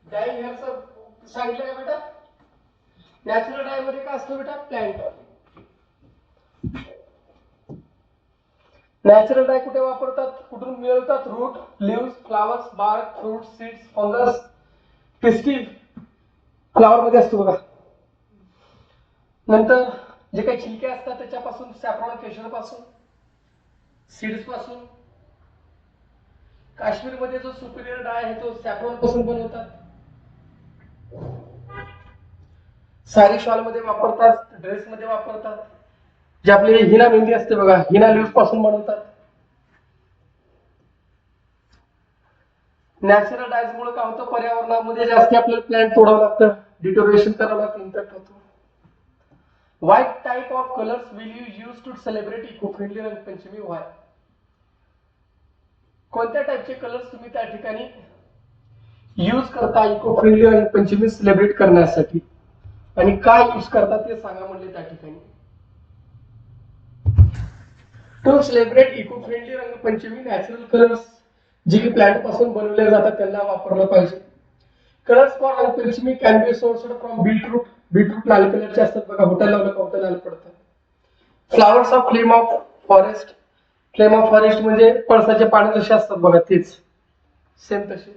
डाय हेअरचं सांगितलं का बेटा? नॅचरल डाय मध्ये काय असतं बेटा? प्लांट. नॅचरल डाय कुठे वापरतात? कुठून मिळवतात? Root, leaves, flowers, bark, fruit, seeds, fungus, pistil flower मध्ये असतो बघा. नंतर जे काही छिलके असतात त्याच्यापासून, सॅफ्रॉन केशर पासून, सीड्स पासून. काश्मीरमध्ये जो सुपिरियर डाय आहे तो सॅफ्रॉन पासून बनवतात. साडी शॉल मध्ये वापरतात, ड्रेस मध्ये वापरतात. जे आपली हिना मेहंदी असते बघा, हिना लिव्स पासून बनवतात. नॅचरल डायज मुळे काय होतं? पर्यावरणामध्ये जास्त आपल्याला प्लांट तोडावं लागतं, डिटोरेशन करावं लागतं, इम्पॅक्ट होतो. What type of colours will you use to celebrate eco friendly Rangpanchami? Why? कोणत्या टाइपचे कलर्स तुम्ही त्या ठिकाणी यूज करता इको फ्रेंडली रंगपंचमी सेलिब्रेट करण्यासाठी, आणि काय यूज करता ते सांगा म्हणले त्या ठिकाणी. To celebrate eco friendly Rangpanchami natural colours जे की प्लांट पासून बनवले जातात त्यांना वापरलं पाहिजे. Colours for Rangpanchami can be sourced from beetroot. Beetroot लाल कलरचे असतात बघा, होटल लावलं का होटल लाल पडतात. Flowers of flame of forest. Flame of forest म्हणजे पळसाचे पाने जसे असतात बघा तेच, सेम तसे.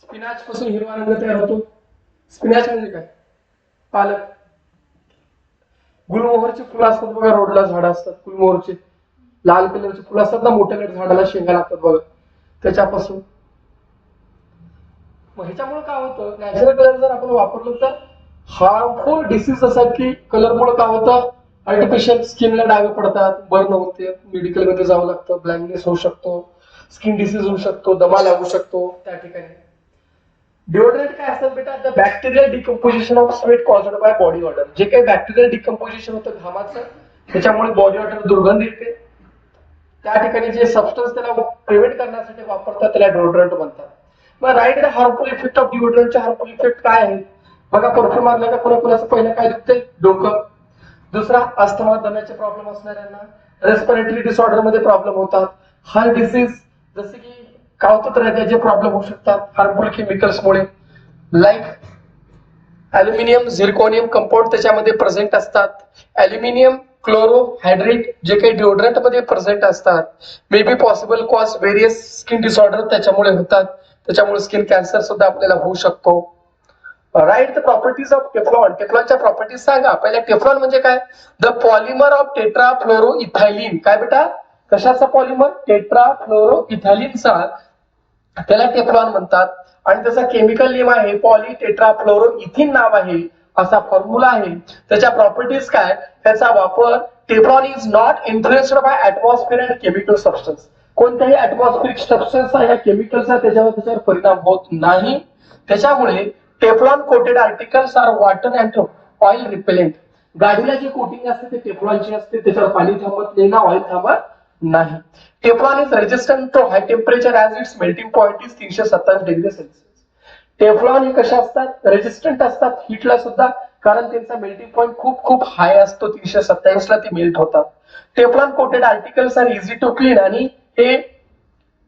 स्पिनाच पासून हिरवा रंग तयार होतो. स्पिनाच म्हणजे काय? पालक. गुलमोहरची फुलं असतात बघा, रोडला झाडं असतात गुलमोहरचे, लाल कलरची फुलं असतात ना, मोठ्या झाडाला शेंगा लागतात बघा, त्याच्यापासून. मग ह्याच्यामुळे काय होतं, नॅचरल कलर जर आपण वापरलं तर हार्मफुल डिसीज असतात की कलरमुळे काय होतं, आर्टिफिशियल स्किनला डाग पडतात, बर्न होते, मेडिकल मध्ये जावं लागतं, ब्लँकनेस होऊ शकतो, स्किन डिसीज होऊ शकतो, दमा लागू शकतो त्या ठिकाणी. डिओड्रंट काय असतात बेटा, the bacterial decomposition of sweat caused by body order. जे काही बॅक्टेरियल डिकम्पोजिशन होतं घामाचं, त्याच्यामुळे बॉडी ऑर्डर दुर्गंध येते, त्या ठिकाणी जे सबस्टन्स त्याला प्रिव्हेंट करण्यासाठी वापरतात त्याला डिओड्रंट म्हणतात. मग राईट हार्मफुल इफेक्ट ऑफ डिओड्रंटचे हार्मफुल इफेक्ट काय आहेत बघा. परफ्यूम मारला का कोणाकोणाचं पहिलं काय दुखते, डोकं. दुसरा, अस्थमा दम्याचे प्रॉब्लेम असणाऱ्यांना, रेस्पिरेटरी डिसऑर्डर मध्ये प्रॉब्लेम होतात, हार्ट डिसीज जसे की कावतात हृदयाचे प्रॉब्लेम होऊ शकतात हार्मफुल केमिकल्समुळे. लाईक अल्युमिनियम झिरकोनियम कंपाऊंड त्याच्यामध्ये प्रेझेंट असतात. अल्युमिनियम क्लोरोहायड्रेट जे काही डिओड्रंट मध्ये प्रेझेंट असतात, may be possible cause various skin disorder त्याच्यामुळे होतात, त्याच्यामुळे स्किन कॅन्सर सुद्धा आपल्याला होऊ शकतो. Right, the properties of Teflon. टेफ्लॉनच्या प्रॉपर्टीज सांगा. पहिल्या, टेफ्लॉन म्हणजे काय, द पॉलिमर ऑफ टेट्राफ्लोरोइथाइलिन. काय बेटा, कशाचा पॉलिमर, टेट्राफ्लोरोइथाइलिनचा, त्याला टेफ्लॉन म्हणतात. आणि त्याचा केमिकल नेम आहे पॉलीटेट्राफ्लोरोइथिन नाव आहे, असा फॉर्म्युला आहे. त्याच्या प्रॉपर्टीज काय, त्याचा वापर, Teflon is not influenced by atmosphere and chemical substance. कोणत्याही ऍटमॉस्फिरिक सबस्टन्सचा या केमिकलचा त्याच्यावर परिणाम होत नाही. त्याच्यामुळे Teflon coated articles are water and oil repellent. गाडीला जे कोटिंग असते ते टेफ्लॉनची असते, त्याच्यावर पाणी थांबत नाही ना, ऑइल थांबत नाही. Teflon is resistant to high temperature as its melting point is 327 degree Celsius. Teflon हे कशा असतात, रेजिस्टंट असतात हीटला सुद्धा, कारण त्यांचा मेल्टिंग पॉइंट खूप खूप हाय असतो, 327 ला ते मेल्ट होतात. Teflon coated articles are easy to clean, आणि हे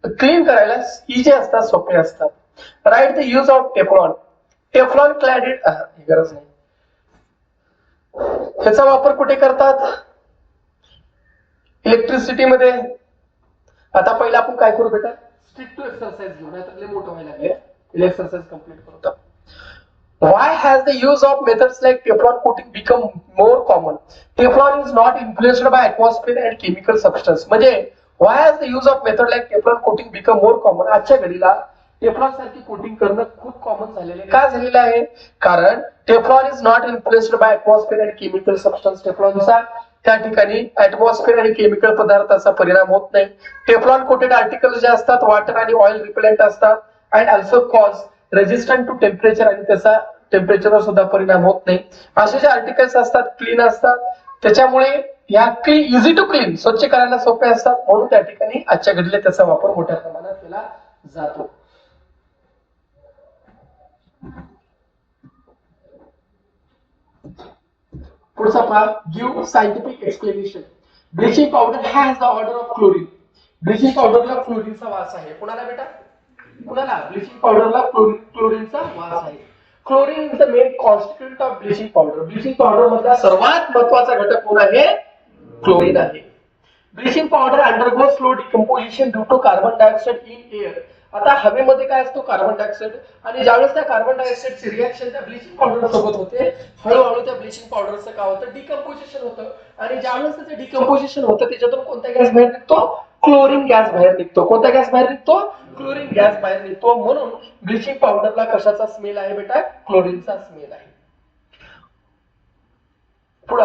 क्लीन करायला इझी असतात, सोपे असतात. Right, the use of Teflon. Teflon cladded, गरज नाही. ह्याचा वापर कुठे करतात, इलेक्ट्रिसिटी मध्ये. आता पहिला आपण काय करू बेटा, स्ट्रिक्ट टू एक्सरसाइज घेऊ, नाहीतर लय मोठं व्हायला लागले. एक्सरसाइज कंप्लीट करू. Why has the use of methods like Teflon coating become more common? Teflon is not influenced by atmosphere and chemical substance. म्हणजे why has the use of method like Teflon coating become more common? आजच्या घडीला Teflon सारखी coating करणं खूप common झालेलं आहे. का झालेलं आहे, कारण Teflon is not influenced by atmosphere and chemical substance. टेफ्लॉनचा त्या ठिकाणी ऍटमॉस्फिअर आणि केमिकल पदार्थाचा परिणाम होत नाही. टेफ्लॉन कोटेड आर्टिकल जे असतात वॉटर आणि ऑइल रिपेलेंट असतात, and also cause resistant to temperature, आणि त्याचा टेम्परेचरवर सुद्धा परिणाम होत नाही. असे जे आर्टिकल्स असतात क्लीन असतात, त्याच्यामुळे या इझी टू क्लीन, स्वच्छ करायला सोपे असतात, म्हणून त्या ठिकाणी आजच्या घडीला त्याचा वापर मोठ्या प्रमाणात केला जातो. पुढचा पहा, give scientific explanation. Bleaching powder has the odour of chlorine. Bleaching पावडरला क्लोरीनचा वास आहे. कुणाला बेटा, कुणाला, ब्लिचिंग पावडरला क्लोरीनचा वास आहे. Chlorine is the main constituent of bleaching powder. Bleaching powder मधला सर्वात महत्वाचा घटक कोण आहे, क्लोरीन आहे. Bleaching powder undergo slow decomposition due to carbon dioxide in air. आता हवेमध्ये काय असतो, कार्बन डायऑक्साइड, आणि ज्यावेळेस त्या कार्बन डायऑक्साइडची रिएक्शन त्या ब्लिचिंग पावडर सोबत होते, हळूहळू त्या ब्लिचिंग पावडरचं काय होतं, डिकम्पोजिशन होतं. आणि ज्यावेळेस त्याचं डिकम्पोजिशन होतं, त्याच्यातून कोणता गॅस बाहेर निघतो, क्लोरीन गॅस बाहेर निघतो. कोणता गॅस बाहेर निघतो, क्लोरीन गॅस बाहेर निघतो. म्हणून ब्लिचिंग पावडरला कशाचा स्मेल आहे बेटा, क्लोरीनचा स्मेल आहे. पुढे,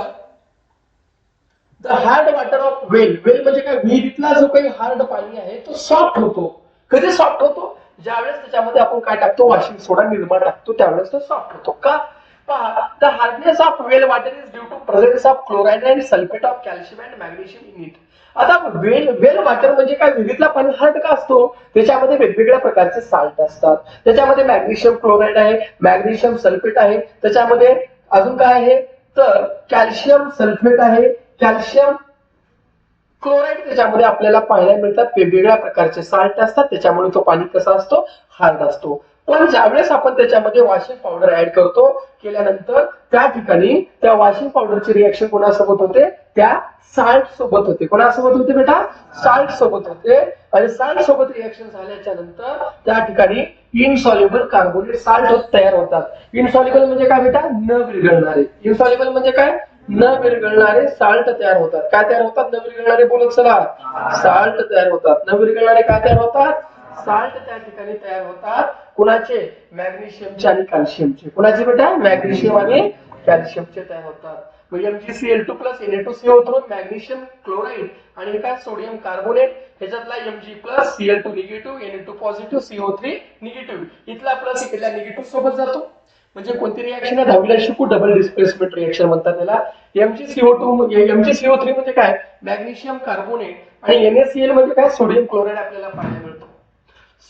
द हार्ड वॉटर ऑफ वेल. वेल म्हणजे काय, विहिरीतला जो काही हार्ड पाणी आहे तो सॉफ्ट होतो. कधी सॉफ्ट होतो, ज्यावेळेस त्याच्यामध्ये आपण काय टाकतो, वॉशिंग सोडा, निरमा टाकतो, त्यावेळेस तो सॉफ्ट होतो. का, पहा, the hardness of well water is due to presence of chloride and sulphate of calcium and magnesium in it. आता वेल वॉटर म्हणजे काय, विहिरीतला पाणी हार्ड का असतो, त्याच्यामध्ये वेगवेगळ्या प्रकारचे साल्ट असतात. त्याच्यामध्ये मॅग्नेशियम क्लोराइड आहे, मॅग्नेशियम सल्फेट आहे, त्याच्यामध्ये अजून काय आहे, तर कॅल्शियम सल्फेट आहे, कॅल्शियम क्लोराइड त्याच्यामध्ये आपल्याला पाहायला मिळतात. वेगवेगळ्या प्रकारचे साल्ट असतात, त्याच्यामुळे तो पाणी कसा असतो, हार्ड असतो. पण ज्यावेळेस आपण त्याच्यामध्ये वॉशिंग पावडर ऍड करतो, केल्यानंतर त्या ठिकाणी त्या वॉशिंग पावडरची रिएक्शन कोणासोबत होते, त्या साल्ट सोबत होते. कोणासोबत होते बेटा, साल्ट सोबत होते. आणि साल्ट सोबत रिएक्शन झाल्याच्या नंतर त्या ठिकाणी इनसॉल्युबल कार्बोनेट साल्ट तयार होतात. इनसॉल्युबल म्हणजे काय बेटा, न विरघळणारे. इनसॉल्युबल म्हणजे काय, न विरघळणारे साल्ट तयार होतात. काय तयार होतात? न विरघळणारे. बोलत चला. साल्ट तयार होतात. न विरघळणारे काय तयार होतात? साल्ट त्या ठिकाणी तयार होतात. कुणाचे? मॅग्नेशियमचे आणि कॅल्शियमचे. कुणाचे बेटा? मॅग्नेशियम आणि कॅल्शियमचे तयार होतात. म्हणजे MgCl2 plus Na2CO3 magnesium chloride आणि काय? Sodium carbonate. ह्याच्यातला Mg plus Cl2 negative, Na2 positive, CO3 negative. इथला प्लस इकडल्या निगेटिव्ह सोबत जातो. म्हणजे कोणती रिएक्शन आहे? 10वीला शिकू. डबल डिस्प्लेसमेंट रिएक्शन म्हणतात त्याला. MgCO3 म्हणजे काय? मॅग्नेशियम कार्बोनेट आणि NaCl म्हणजे काय? सोडियम क्लोराईड आपल्याला पाहायला मिळतो.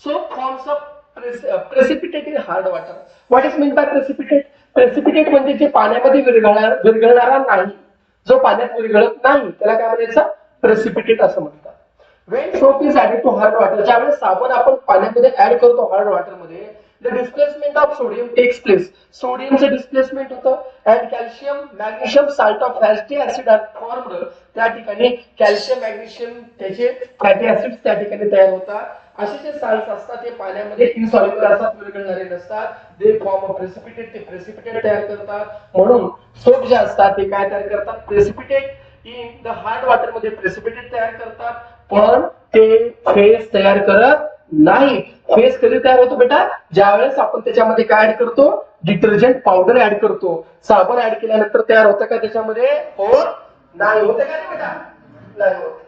So forms of precipitate in hard water. What is meant by precipitate? Precipitate म्हणजे जे पाण्यामध्ये विरघळणारा नाही, जो पाण्यात विरघळत नाही, त्याला काय म्हणायचं? प्रेसिपिटेट असं म्हणतात. When soap is added to hard water, ज्यावेळेस साबण आपण पाण्यामध्ये ऍड करतो हार्ड वॉटर मध्ये, the displacement of sodium takes place. सोडियमचं डिस्प्लेसमेंट होतं and calcium, magnesium, salt of fatty acid are formed. त्या ठिकाणी कॅल्शियम, मॅग्नेशियम त्याचे फॅटी ऍसिड्स त्या ठिकाणी तयार होतात. असे जे साल्ट्स असतात ते पाण्यामध्ये इनसॉल्युबल असतात, विरघळणारे नसतात. They form of precipitate. ते प्रेसिपिटेट तयार करतात. म्हणून सोप जे असतात ते काय तयार करतात? Precipitate. In the hard water मध्ये प्रेसिपिटेट तयार करतात, पण ते फेस तयार करत नाही. फेस कधी तयार होतो बेटा? ज्यावेळेस आपण त्याच्यामध्ये काय ऍड करतो? डिटर्जंट पावडर ऍड करतो. साबण ऍड केल्यानंतर तयार होतं का त्याच्यामध्ये? होत नाही. होते का बेटा? नाही होत.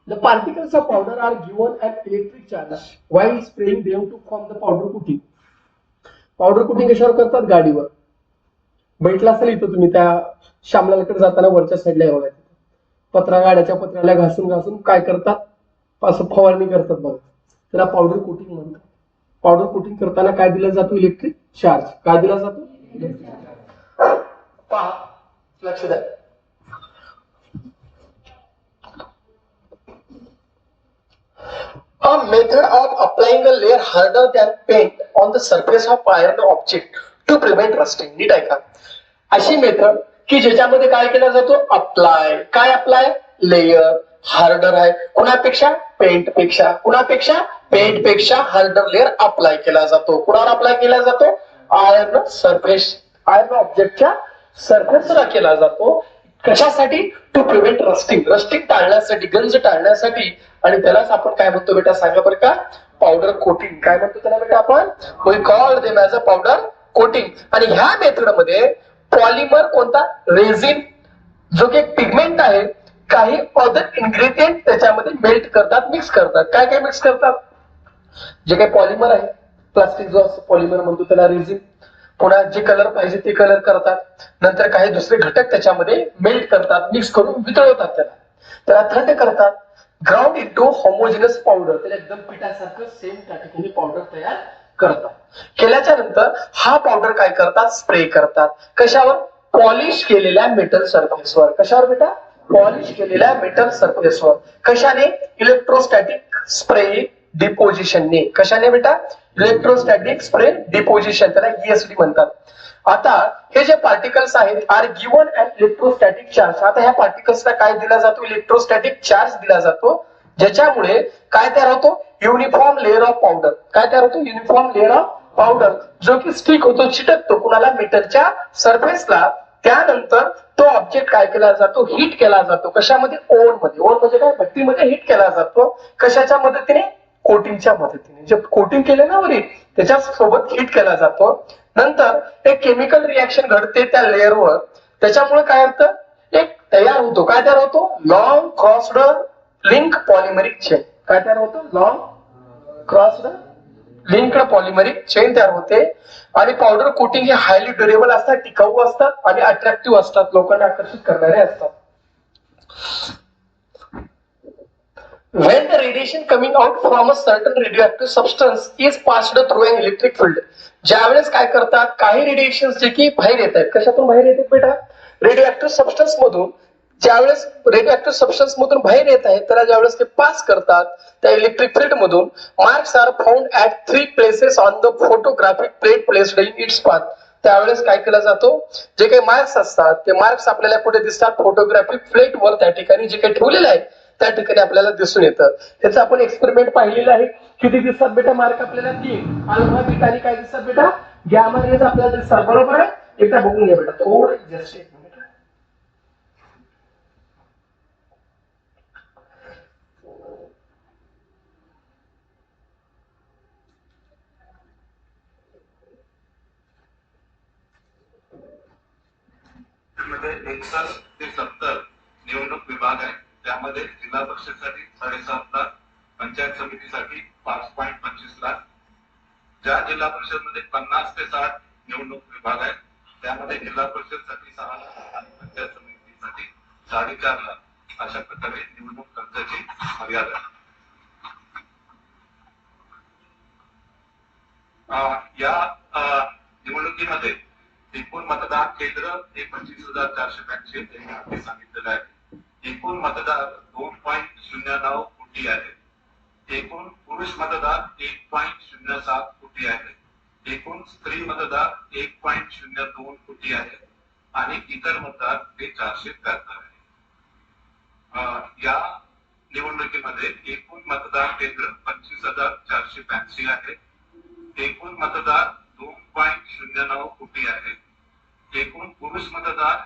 The particles of powder are given an electric charge while spraying them to form the powder coating. Powder coating कशावर करतात? गाडीवर. बैठला असेल इथं तुम्ही त्या श्यामलालकडे जाताना वरच्या साईडला बघा, पत्रा, गाड्याच्या पत्राला घासून घासून काय करतात? असं फवारणी करतात बघा. त्याला पावडर कोटिंग म्हणतात. पावडर कोटिंग करताना काय दिला जातो? Electric charge. काय दिला जातो? Electric charge. पहा, लक्ष द्या. A method of applying a layer harder than paint on the surface of iron object to prevent rusting. नीट ऐका. अशी मेथड की ज्याच्यामध्ये काय केला जातो? अप्लाय. काय अप्लाय? लेयर हार्डर आहे. कुणापेक्षा? पेंट पेक्षा. कुणापेक्षा? पेंट पेक्षा हार्डर लेयर अप्लाय केला जातो. कुणावर अप्लाय केला जातो? आयर्न सरफेस, आयर्न ऑब्जेक्टच्या सरफेसला केला जातो. कशासाठी? To prevent rusting. रस्टिंग टाळण्यासाठी, गंज टाळण्यासाठी. आणि त्यालाच आपण काय म्हणतो बेटा? सांगा बरं का? Powder coating. काय म्हणतो त्याला बेटा आपण? We call them as a powder coating. आणि ह्या मेथड मध्ये पॉलिमर कोणता? रेझिन, जो की पिगमेंट आहे, काही अदर इन्ग्रेडियंट त्याच्यामध्ये मेल्ट करतात, मिक्स करतात. काय काय मिक्स करतात? जे काही पॉलिमर आहे, प्लास्टिक जो असतो पॉलिमर म्हणतो त्याला रेझिन. पुन्हा जे कलर पाहिजे ते कलर करतात. नंतर काही दुसरे घटक त्याच्यामध्ये मेल्ट करतात, मिक्स करून वितळवतात. त्याला थंड करतात. Ground into homogeneous powder. त्याला एकदम पिठासारखं सेम त्या ठिकाणी पावडर तयार करतात. केल्याच्या नंतर हा पावडर काय करतात? स्प्रे करतात. कशावर? पॉलिश केलेल्या मेटल सरफेसवर. कशावर बेटा? पॉलिश केलेल्या मेटल सरफेसवर. कशाने? इलेक्ट्रोस्टॅटिक स्प्रे डिपोजिशनने. कशाने बेटा? Electrostatic spray deposition. त्याला ESD म्हणतात. आता हे जे पार्टिकल्स आहेत are given an electrostatic charge. आता ह्या पार्टिकल्सला काय दिला जातो? इलेक्ट्रोस्टॅटिक चार्ज दिला जातो, ज्याच्यामुळे काय तयार होतो? Uniform layer of powder. काय तयार होतो? युनिफॉर्म लेअर ऑफ पावडर, जो की स्टिक होतो, चिटकतो कुणाला? मेटलच्या सरफेसला. त्यानंतर तो ऑब्जेक्ट काय केला जातो? हिट केला जातो. कशामध्ये? ओव्हन मध्ये. ओव्हन म्हणजे काय? भट्टीमध्ये हिट केला जातो. कशाच्या मदतीने? कोटिंगच्या मदतीने. जे कोटिंग केले ना वरील त्याच्या सोबत हिट केला जातो. नंतर एक केमिकल रिएक्शन घडते त्या लेअरवर. त्याच्यामुळे काय होतं? एक तयार होतो. काय तयार होतो? Long crossed link polymeric chain. काय तयार होतं? Long crossed linked polymeric chain तयार होते. आणि पावडर कोटिंग हे हायली ड्युरेबल असतात, टिकाऊ असतात आणि अट्रॅक्टिव्ह असतात, लोकांना आकर्षित करणारे असतात. When the radiation coming out from a certain radioactive substance is passed through an electric field, ज्यावेळेस काय करतात, काही रेडिएशन जे की बाहेर येत आहेत, कशातून बाहेर येतात बेटा, रेडिओ ऍक्टिव्ह सबस्टन्स मधून. ज्यावेळेस रेडिओ ऍक्टिव्ह सबस्टन्स मधून बाहेर येत आहेत, त्याला ज्यावेळेस ते पास करतात त्या इलेक्ट्रिक फील्ड मधून, marks are found at 3 places on the photographic plate placed in its path. त्यावेळेस काय केला जातो, जे काही मार्क्स असतात ते मार्क्स आपल्याला कुठे दिसतात, फोटोग्राफिक प्लेट वर त्या ठिकाणी जे काही ठेवलेलं आहे त्या ठिकाणी आपल्याला दिसून येतं. त्याचं आपण एक्सपेरिमेंट पाहिलेलं आहे. किती दिसतात बेटा मार्क आपल्याला, 3. अल्फा बीटा आणि काय दिसतात बेटा, गॅमा रेज आपल्याला दिसतात. बरोबर आहे, एकदा बघून घ्या बेटा थोडं जस्ट एक मिनिट.
मध्ये 61 ते 70 निवडणूक विभाग आहे. त्यामध्ये जिल्हा परिषदसाठी 7.5 लाख, पंचायत समितीसाठी 5.25 लाख. ज्या जिल्हा परिषदमध्ये 50 ते 60 निवडणूक विभाग आहे त्यामध्ये जिल्हा परिषदसाठी 6 लाख आणि पंचायत समितीसाठी 4.5 लाख अशा प्रकारे निवडणूक खर्चाची मर्यादा आहे. या निवडणुकीमध्ये एकूण मतदान केंद्र हे 25,485 सांगितलेलं आहे. एकूण मतदार 2.09 कोटी आहे. एकूण पुरुष मतदार 1.07 कोटी आहे. एकूण स्त्री मतदार 1.02 कोटी आहे आणि इतर मतदार हे 473 आहे. या निवडणुकीमध्ये एकूण मतदान केंद्र 25,485 आहे. एकूण मतदार 2.09 कोटी आहे. एकूण पुरुष मतदार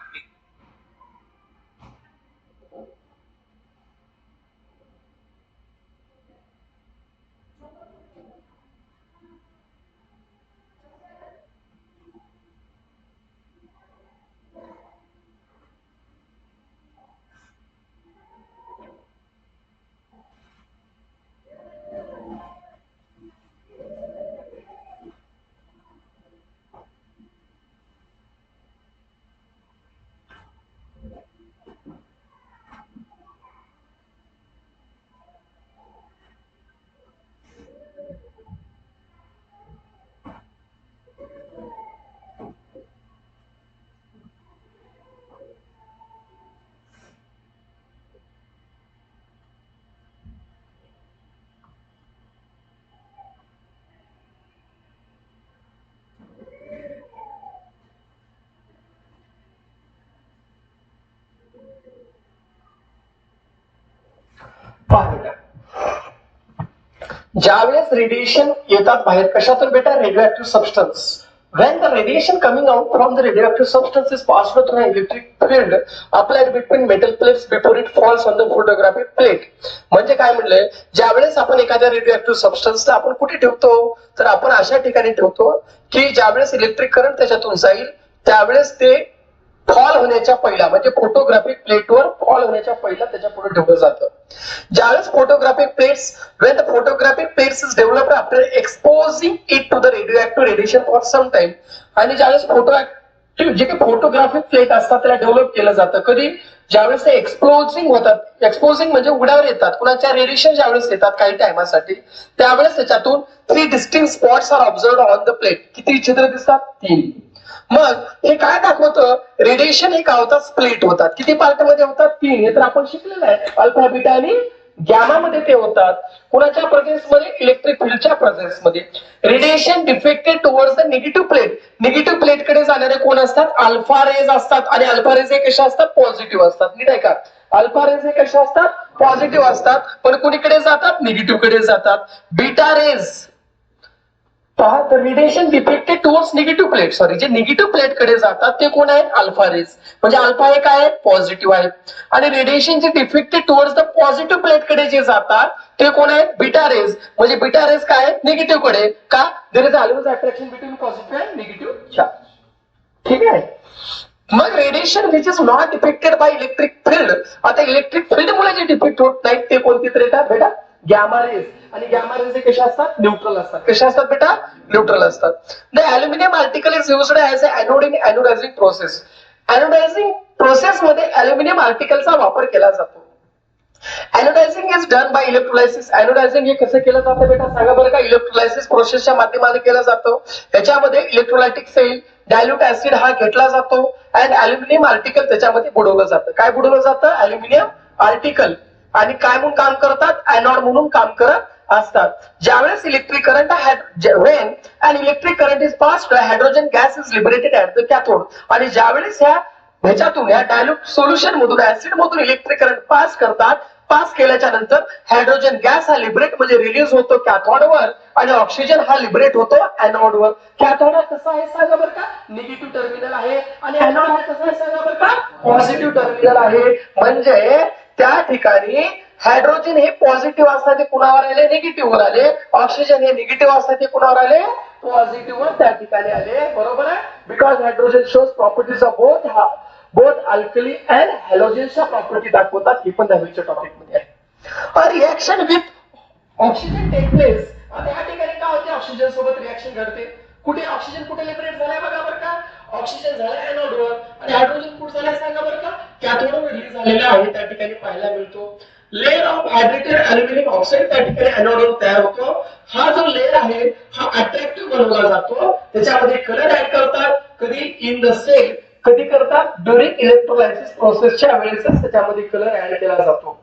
ज्यावेळेस रेडिएशन येतात बाहेर कशातून बेटा, radio active substance. When the radiation coming out from the radioactive substance is passed through an electric field applied between metal plates before it falls on the photographic plate. म्हणजे काय म्हणलंय, ज्यावेळेस आपण एखाद्या रेडिओएक्टिव्ह सबस्टन्सला आपण कुठे ठेवतो, तर आपण अशा ठिकाणी ठेवतो की ज्यावेळेस इलेक्ट्रिक करंट त्याच्यातून जाईल त्यावेळेस ते फॉल होण्याच्या पहिला, म्हणजे फोटोग्राफिक प्लेटवर फॉल होण्याच्या पहिला त्याच्या पुढे ठेवलं जातं. ज्यावेळेस photographic plates, when the photographic plates is developed after exposing it to the radioactive radiation for some time, आणि ज्यावेळेस फोटोऍक्टिव्ह जे काही फोटोग्राफिक प्लेट असतात त्याला डेव्हलप केलं जातं कधी, ज्यावेळेस ते एक्सपोजिंग होतात. एक्सपोजिंग म्हणजे उघड्यावर येतात, कुणाच्या रेडिएशन ज्यावेळेस येतात काही टायमासाठी, त्यावेळेस त्याच्यातून 3 distinct spots are observed on the plate. किती छिद्र दिसतात, 3. मग हे काय दाखवतं, रेडिएशन हे काय होतात, स्प्लिट होतात. किती पार्ट मध्ये होतात, 3. हे तर आपण शिकलेलं आहे, अल्फा बीटा आणि गॅमा मध्ये ते होतात. कोणाच्या प्रेझेन्स मध्ये, इलेक्ट्रिक फील्डच्या प्रेझेन्स मध्ये. Radiation deflected towards the negative plate. Negative plate कडे जाणारे कोण असतात, अल्फा रेज असतात. आणि अल्फा रेज हे कशा असतात, पॉझिटिव्ह असतात. नीट आहे का, अल्फा रेज हे कशा असतात, पॉझिटिव्ह असतात. पण कोणीकडे जातात, निगेटिव्ह कडे जातात. बीटा रेज पहा, तर radiation deflected towards negative plate, sorry जे निगेटिव्ह प्लेट कडे जातात ते कोण आहेत, अल्फा रेज. म्हणजे अल्फा हे काय आहे, पॉझिटिव्ह आहे. आणि रेडिएशन जे deflected towards the positive plate कडे जे जातात ते कोण आहेत, बीटा रेज. म्हणजे बीटा रेज काय आहे, निगेटिव्ह कडे. का, there is always attraction between positive and negative charge. ठीक आहे. मग radiation which is not defected by electric field, आता इलेक्ट्रिक फील्ड मुळे जे डिफेक्ट होत नाहीत ते कोणते तर येतात बेटा, गॅमा रेज. आणि गॅमा रेज हे कशा असतात, न्यूट्रल असतात. कशा असतात बेटा, न्यूट्रल असतात. The aluminium article is used as a anode in anodising process. Anodising process मध्ये अल्युमिनियम आर्टिकलचा वापर केला जातो. Anodising is done by electrolysis. Anodising हे कसं केलं जातं बेटा सांगा बरं का? इलेक्ट्रोलायसिस प्रोसेसच्या माध्यमाने केलं जातं. त्याच्यामध्ये इलेक्ट्रोलायटिक सेल डायल्यूट ऍसिड हा घेतला जातो आणि अल्युमिनियम आर्टिकल त्याच्यामध्ये बुडवलं जातं. काय बुडवलं जातं? Aluminium article. आणि काय म्हणून काम करतात? एनोड म्हणून काम करत असतात. ज्यावेळेस electric current when an electric current is passed, hydrogen gas is liberated at the cathode. आणि ज्यावेळेस ह्याच्यातून या डायल्यूट सोल्युशन मधून ऍसिड मधून इलेक्ट्रिक करंट पास करतात, पास केल्याच्या नंतर हायड्रोजन गॅस हा लिबरेट म्हणजे रिलीज होतो कॅथोडवर आणि ऑक्सिजन हा लिबरेट होतो एनोडवर. कॅथोड हा कसा आहे सांगा बरं का? निगेटिव्ह टर्मिनल आहे आणि एनोड हा कसा आहे सांगा बरं का? पॉझिटिव्ह टर्मिनल आहे. म्हणजे त्या ठिकाणी हायड्रोजन हे पॉझिटिव्ह असतात ते कुणावर आले? निगेटिव्ह वर आले. ऑक्सिजन हे निगेटिव्ह असतात ते कुणावर आले? पॉझिटिव्ह वर त्या ठिकाणी आले. बरोबर आहे? Because hydrogen shows properties of both alkali and हॅलोजनच्या प्रॉपर्टी दाखवतात. ही पण 10वीच्या टॉपिक मध्ये आहे. Reaction with oxygen take place. आता या ठिकाणी काय होते? ऑक्सिजन सोबत रिएक्शन घडते. कुठे ऑक्सिजन कुठे लिबरेट झालाय बघा बरं का? ऑक्सिजन झालाय एनोडवर आणि हायड्रोजन कुठे झालाय सांगा बरं का? कॅथोडवर रिलीज झालेला आहे. त्या ठिकाणी पाहायला मिळतो. Layer of hydrated aluminium oxide त्या ठिकाणी एनोडवर तयार होतो. हा जो लेअर आहे हा अट्रॅक्टिव्ह बनवला जातो. त्याच्यामध्ये कलर ऍड करतात. कधी इन द सेल, कधी करतात ड्युरिंग इलेक्ट्रोलायसिस प्रोसेसच्या वेळेसच त्याच्यामध्ये कलर ऍड केला जातो.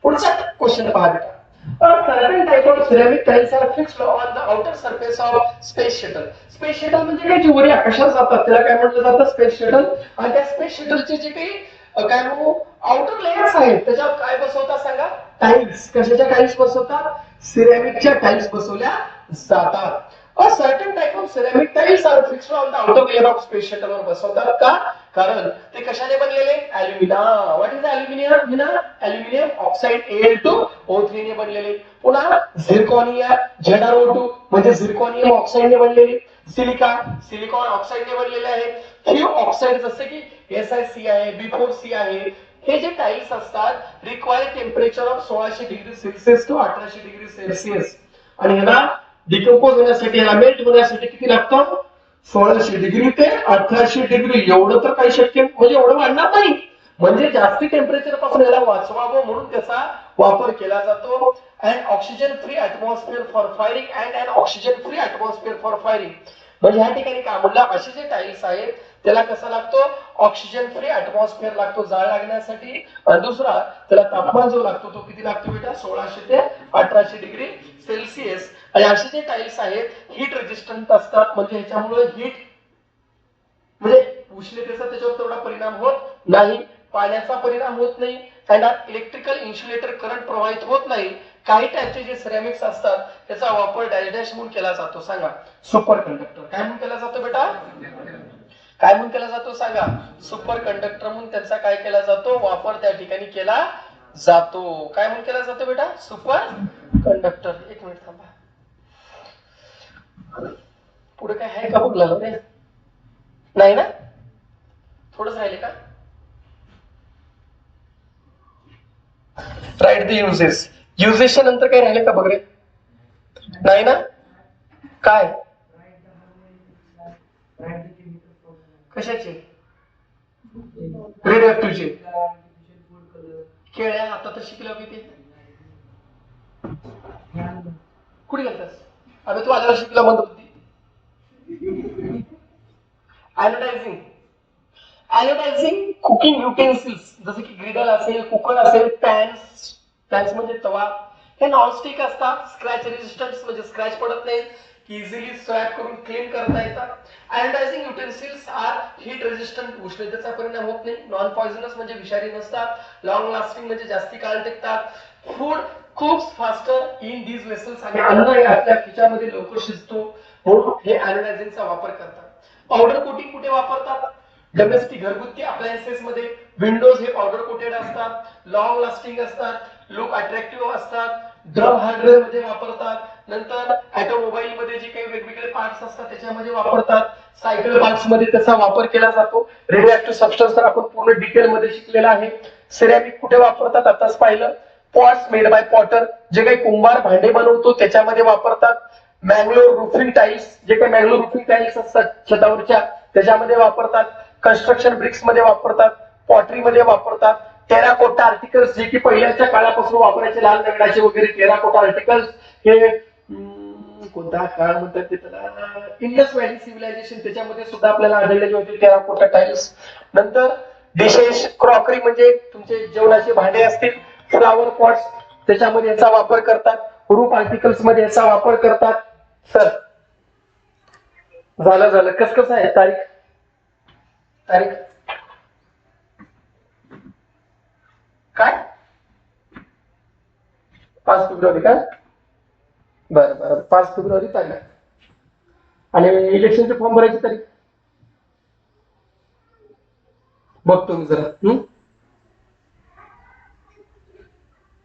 पुढचा क्वेश्चन पहा बेटा. A certain type of ceramic tiles are fixed on the outer surface of space shuttle. Space shuttle म्हणजे काय? जे वरी आकाशात जातात त्याला काय म्हटलं जातं? Space shuttle. आणि त्या स्पेस शटलचे जे काही काय म्हणू आउटर लेयर्स आहेत त्याच्यावर काय बसवतात सांगा? टाइल्स. कशाच्या टाइल्स बसवतात? सिरॅमिकच्या टाइल्स बसवल्या जातात. A certain type of ceramic tiles are fixed on the outer layer of space shuttle वर बसवतात का? कारण ते कशाने बनलेले? Alumina. What is aluminium? Aluminium oxide Al2O3 ने बनलेले. पुन्हा झिरकॉनिया ZrO2 म्हणजे झिरकॉनियम ऑक्साइडने बनलेले. सिलिकॉन ऑक्साइडने बनलेले आहे. हे ऑक्साइड जसे की SiC आहे, B4C आहे. हे जे टाइल्स असतात required temperature of 1600 degree Celsius to 1800 degree Celsius. आणि ह्याला डिकम्पोज होण्यासाठी, ह्याला मेल्ट होण्यासाठी किती लागतं? 1600 डिग्री ते 1800 डिग्री. एवढं तर काही शक्य म्हणजे एवढं वाढणार नाही. म्हणजे जास्ती टेम्परेचर पासून याला वाचवावं म्हणून त्याचा वापर केला जातो. And oxygen free atmosphere for firing and oxygen free atmosphere for firing. म्हणजे ह्या ठिकाणी काय म्हणलं? असे जे टाइल्स आहेत त्याला कसा लागतो? ऑक्सिजन फ्री ऍटमॉस्फिअर लागतो जाळ लागण्यासाठी. आणि दुसरा त्याला तापमान जो लागतो तो किती लागतो बेटा? 1600 ते 1800 डिग्री सेल्सिअस. आणि असे जे टाइल्स आहेत हीट रेजिस्टंट असतात. म्हणजे ह्याच्यामुळे हीट म्हणजे उष्णतेचा त्याच्यावर तेवढा परिणाम होत नाही. पाण्याचा परिणाम होत नाही. अँड इलेक्ट्रिकल इन्सुलेटर करंट प्रवाहित होत नाही. काही टाईपचे जे सिरॅमिक्स असतात त्याचा वापर डॅश म्हणून केला जातो. सांगा? Super conductor. काय म्हणून केला जातो बेटा? काय म्हणून केला जातो सांगा? सुपर कंडक्टर म्हणून त्याचा काय केला जातो? वापर त्या ठिकाणी केला जातो. काय म्हणून केला जातो बेटा? Super conductor. एक मिनिट थांबा. पुढे काय आहे का बघलं रे? नाही ना? थोडंच राहिले का? Write the uses. युजेसच्या नंतर काय राहिले का बघ रे? नाही ना? काय? कशाचे? रेडिओ खेळ्या आता तर शिकलं की ते कुठे गेलतास? अरे तू आल्यावर शिकला म्हणत होती. एनोडायझिंग कुकिंग युटेन्सिल्स जसे की ग्रिडल असेल, कुकर असेल, पॅन्स म्हणजे तवा हे नॉनस्टिक असतात. स्क्रॅच रेजिस्टन्स म्हणजे स्क्रॅच पडत नाहीत. इझिली स्वॅप करून क्लीन करता येतात. आयोडायझिंग युटेन्सिल्स आर हीट रेजिस्टंट. उष्णतेचा परिणाम होत नाही. नॉन पॉइझनस म्हणजे विषारी नसतात. लॉंग लास्टिंग म्हणजे जास्ती काळ टिकतात. Food cooks faster in these vessels. आणि अन्न आपल्या खिच्यामध्ये लवकर शिजतो म्हणून हे आयोडायझिंगचा वापर करतात. पावडर कोटिंग कुठे वापरतात? डोमेस्टिक घरगुती अप्लायन्सेस मध्ये. विंडोज हे पावडर कोटेड असतात. लॉंग लास्टिंग असतात. लुक अट्रॅक्टिव्ह असतात. ड्रम हार्डवेअर मध्ये वापरतात. नंतर ऑटोमोबाईल मध्ये जे काही वेगवेगळे पार्ट्स असतात त्याच्यामध्ये वापरतात. सायकल पार्ट्स मध्ये त्याचा वापर केला जातो. रेडिओ ऍक्टिव्ह सबस्टन्स तर आपण पूर्ण डिटेल मध्ये शिकलेला आहे. सिरॅमिक कुठे वापरतात आताच पाहिलं. पॉट्स मेड बाय पॉटर जे काही कुंभार भांडे बनवतो त्याच्यामध्ये वापरतात. मँगलोर रुफिंग टाइल्स जे काही मँगलोर रुफिंग टाइल्स असतात छतावरच्या त्याच्यामध्ये वापरतात. कन्स्ट्रक्शन ब्रिक्स मध्ये वापरतात. पॉटरी मध्ये वापरतात. टेराकोटा आर्टिकल्स जे की पहिल्याच्या काळापासून वापरायचे लाल दगडाचे वगैरे टेराकोटा आर्टिकल्स हे कोणता काळ म्हणतात ते त्याला इंडस व्हॅली सिव्हिलायझेशन त्याच्यामध्ये सुद्धा आपल्याला आढळलेले होते टेराकोटा टाइल्स. नंतर डिशेस क्रॉकरी म्हणजे तुमचे जेवणाचे भांडे असतील फ्लावर पॉट्स त्याच्यामध्ये याचा वापर करतात. रूप आर्टिकल्स मध्ये याचा वापर करतात. सर झालं कसं आहे तारीख काय 5 फेब्रुवारी का बरं 5 फेब्रुवारी तारीख. आणि इलेक्शनचे फॉर्म भरायची तारीख बघतो मी जरा.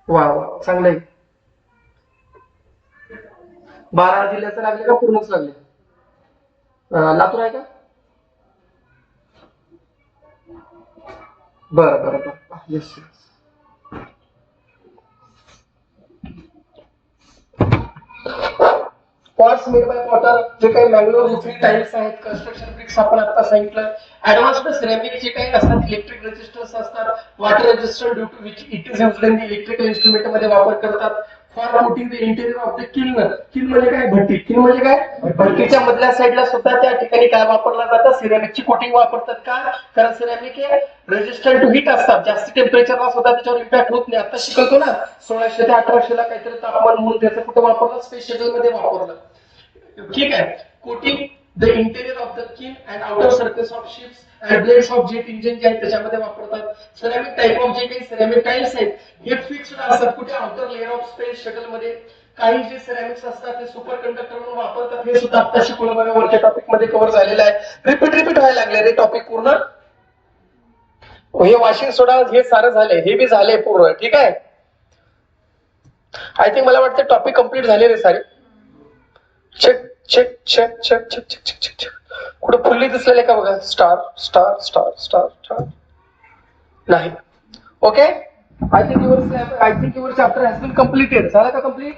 वा चांगलं आहे. 12 जिल्ह्याचं लागले का पूर्णच लागले? लातूर आहे का? बरं yes. Pots made by potter जे काही मँगलोर रुफिंग टाइल्स आहेत कन्स्ट्रक्शन ब्रिक्स आपण आता सांगितलं. ऍडव्हान्स्ड सिरॅमिक जे काही असतात इलेक्ट्रिक रेजिस्टन्स असतात water resistant due to which it is used in the electrical instrument मध्ये वापर करतात. For coating the interior of the kiln. Kiln म्हणजे काय? भट्टी. किल्न म्हणजे काय? भट्टीच्या मधल्या साईडला सुद्धा त्या ठिकाणी काय वापरला जातं? सिरॅमिकची कोटिंग वापरतात का? कारण सिरॅमिक हे रेजिस्टंट टू हीट असतात. जास्त टेम्परेचरला सुद्धा त्याच्यावर इम्पॅक्ट होत नाही. आता शिकवतो ना 1600 ते 1800 ला काहीतरी तापमान म्हणून त्याचं कुठे वापरलं? स्पेस शेड्यूल मध्ये वापरलं. ठीक आहे. Coating the interior of the kill and outer surface of ships and blades of jet engine जे आहे त्याच्यामध्ये वापरतात. सिरॅमिक टाइप ऑफ जे काही सिरॅमिक टाइल्स आहेत हे फिक्स्ड असतात कुठे? Outer layer of space shuttle मध्ये. काही जे सिरॅमिक्स असतात ते सुपर कंडक्टर म्हणून वापरतात. हे सुद्धा आता शिकवलं बघा वरच्या टॉपिक मध्ये कव्हर झालेलं आहे. रिपीट व्हायला लागले रे टॉपिक पूर्ण. हे वॉशिंग सोडा हे सारं झालंय. हे बी झालंय पूर्ण. ठीक आहे. आय थिंक मला वाटतं टॉपिक कम्प्लीट झाले रे सारे. चेक कुठं फुल्ली दिसलेले का बघा? स्टार नाही. Okay. I think your chapter has been completed. झाला का कंप्लीट?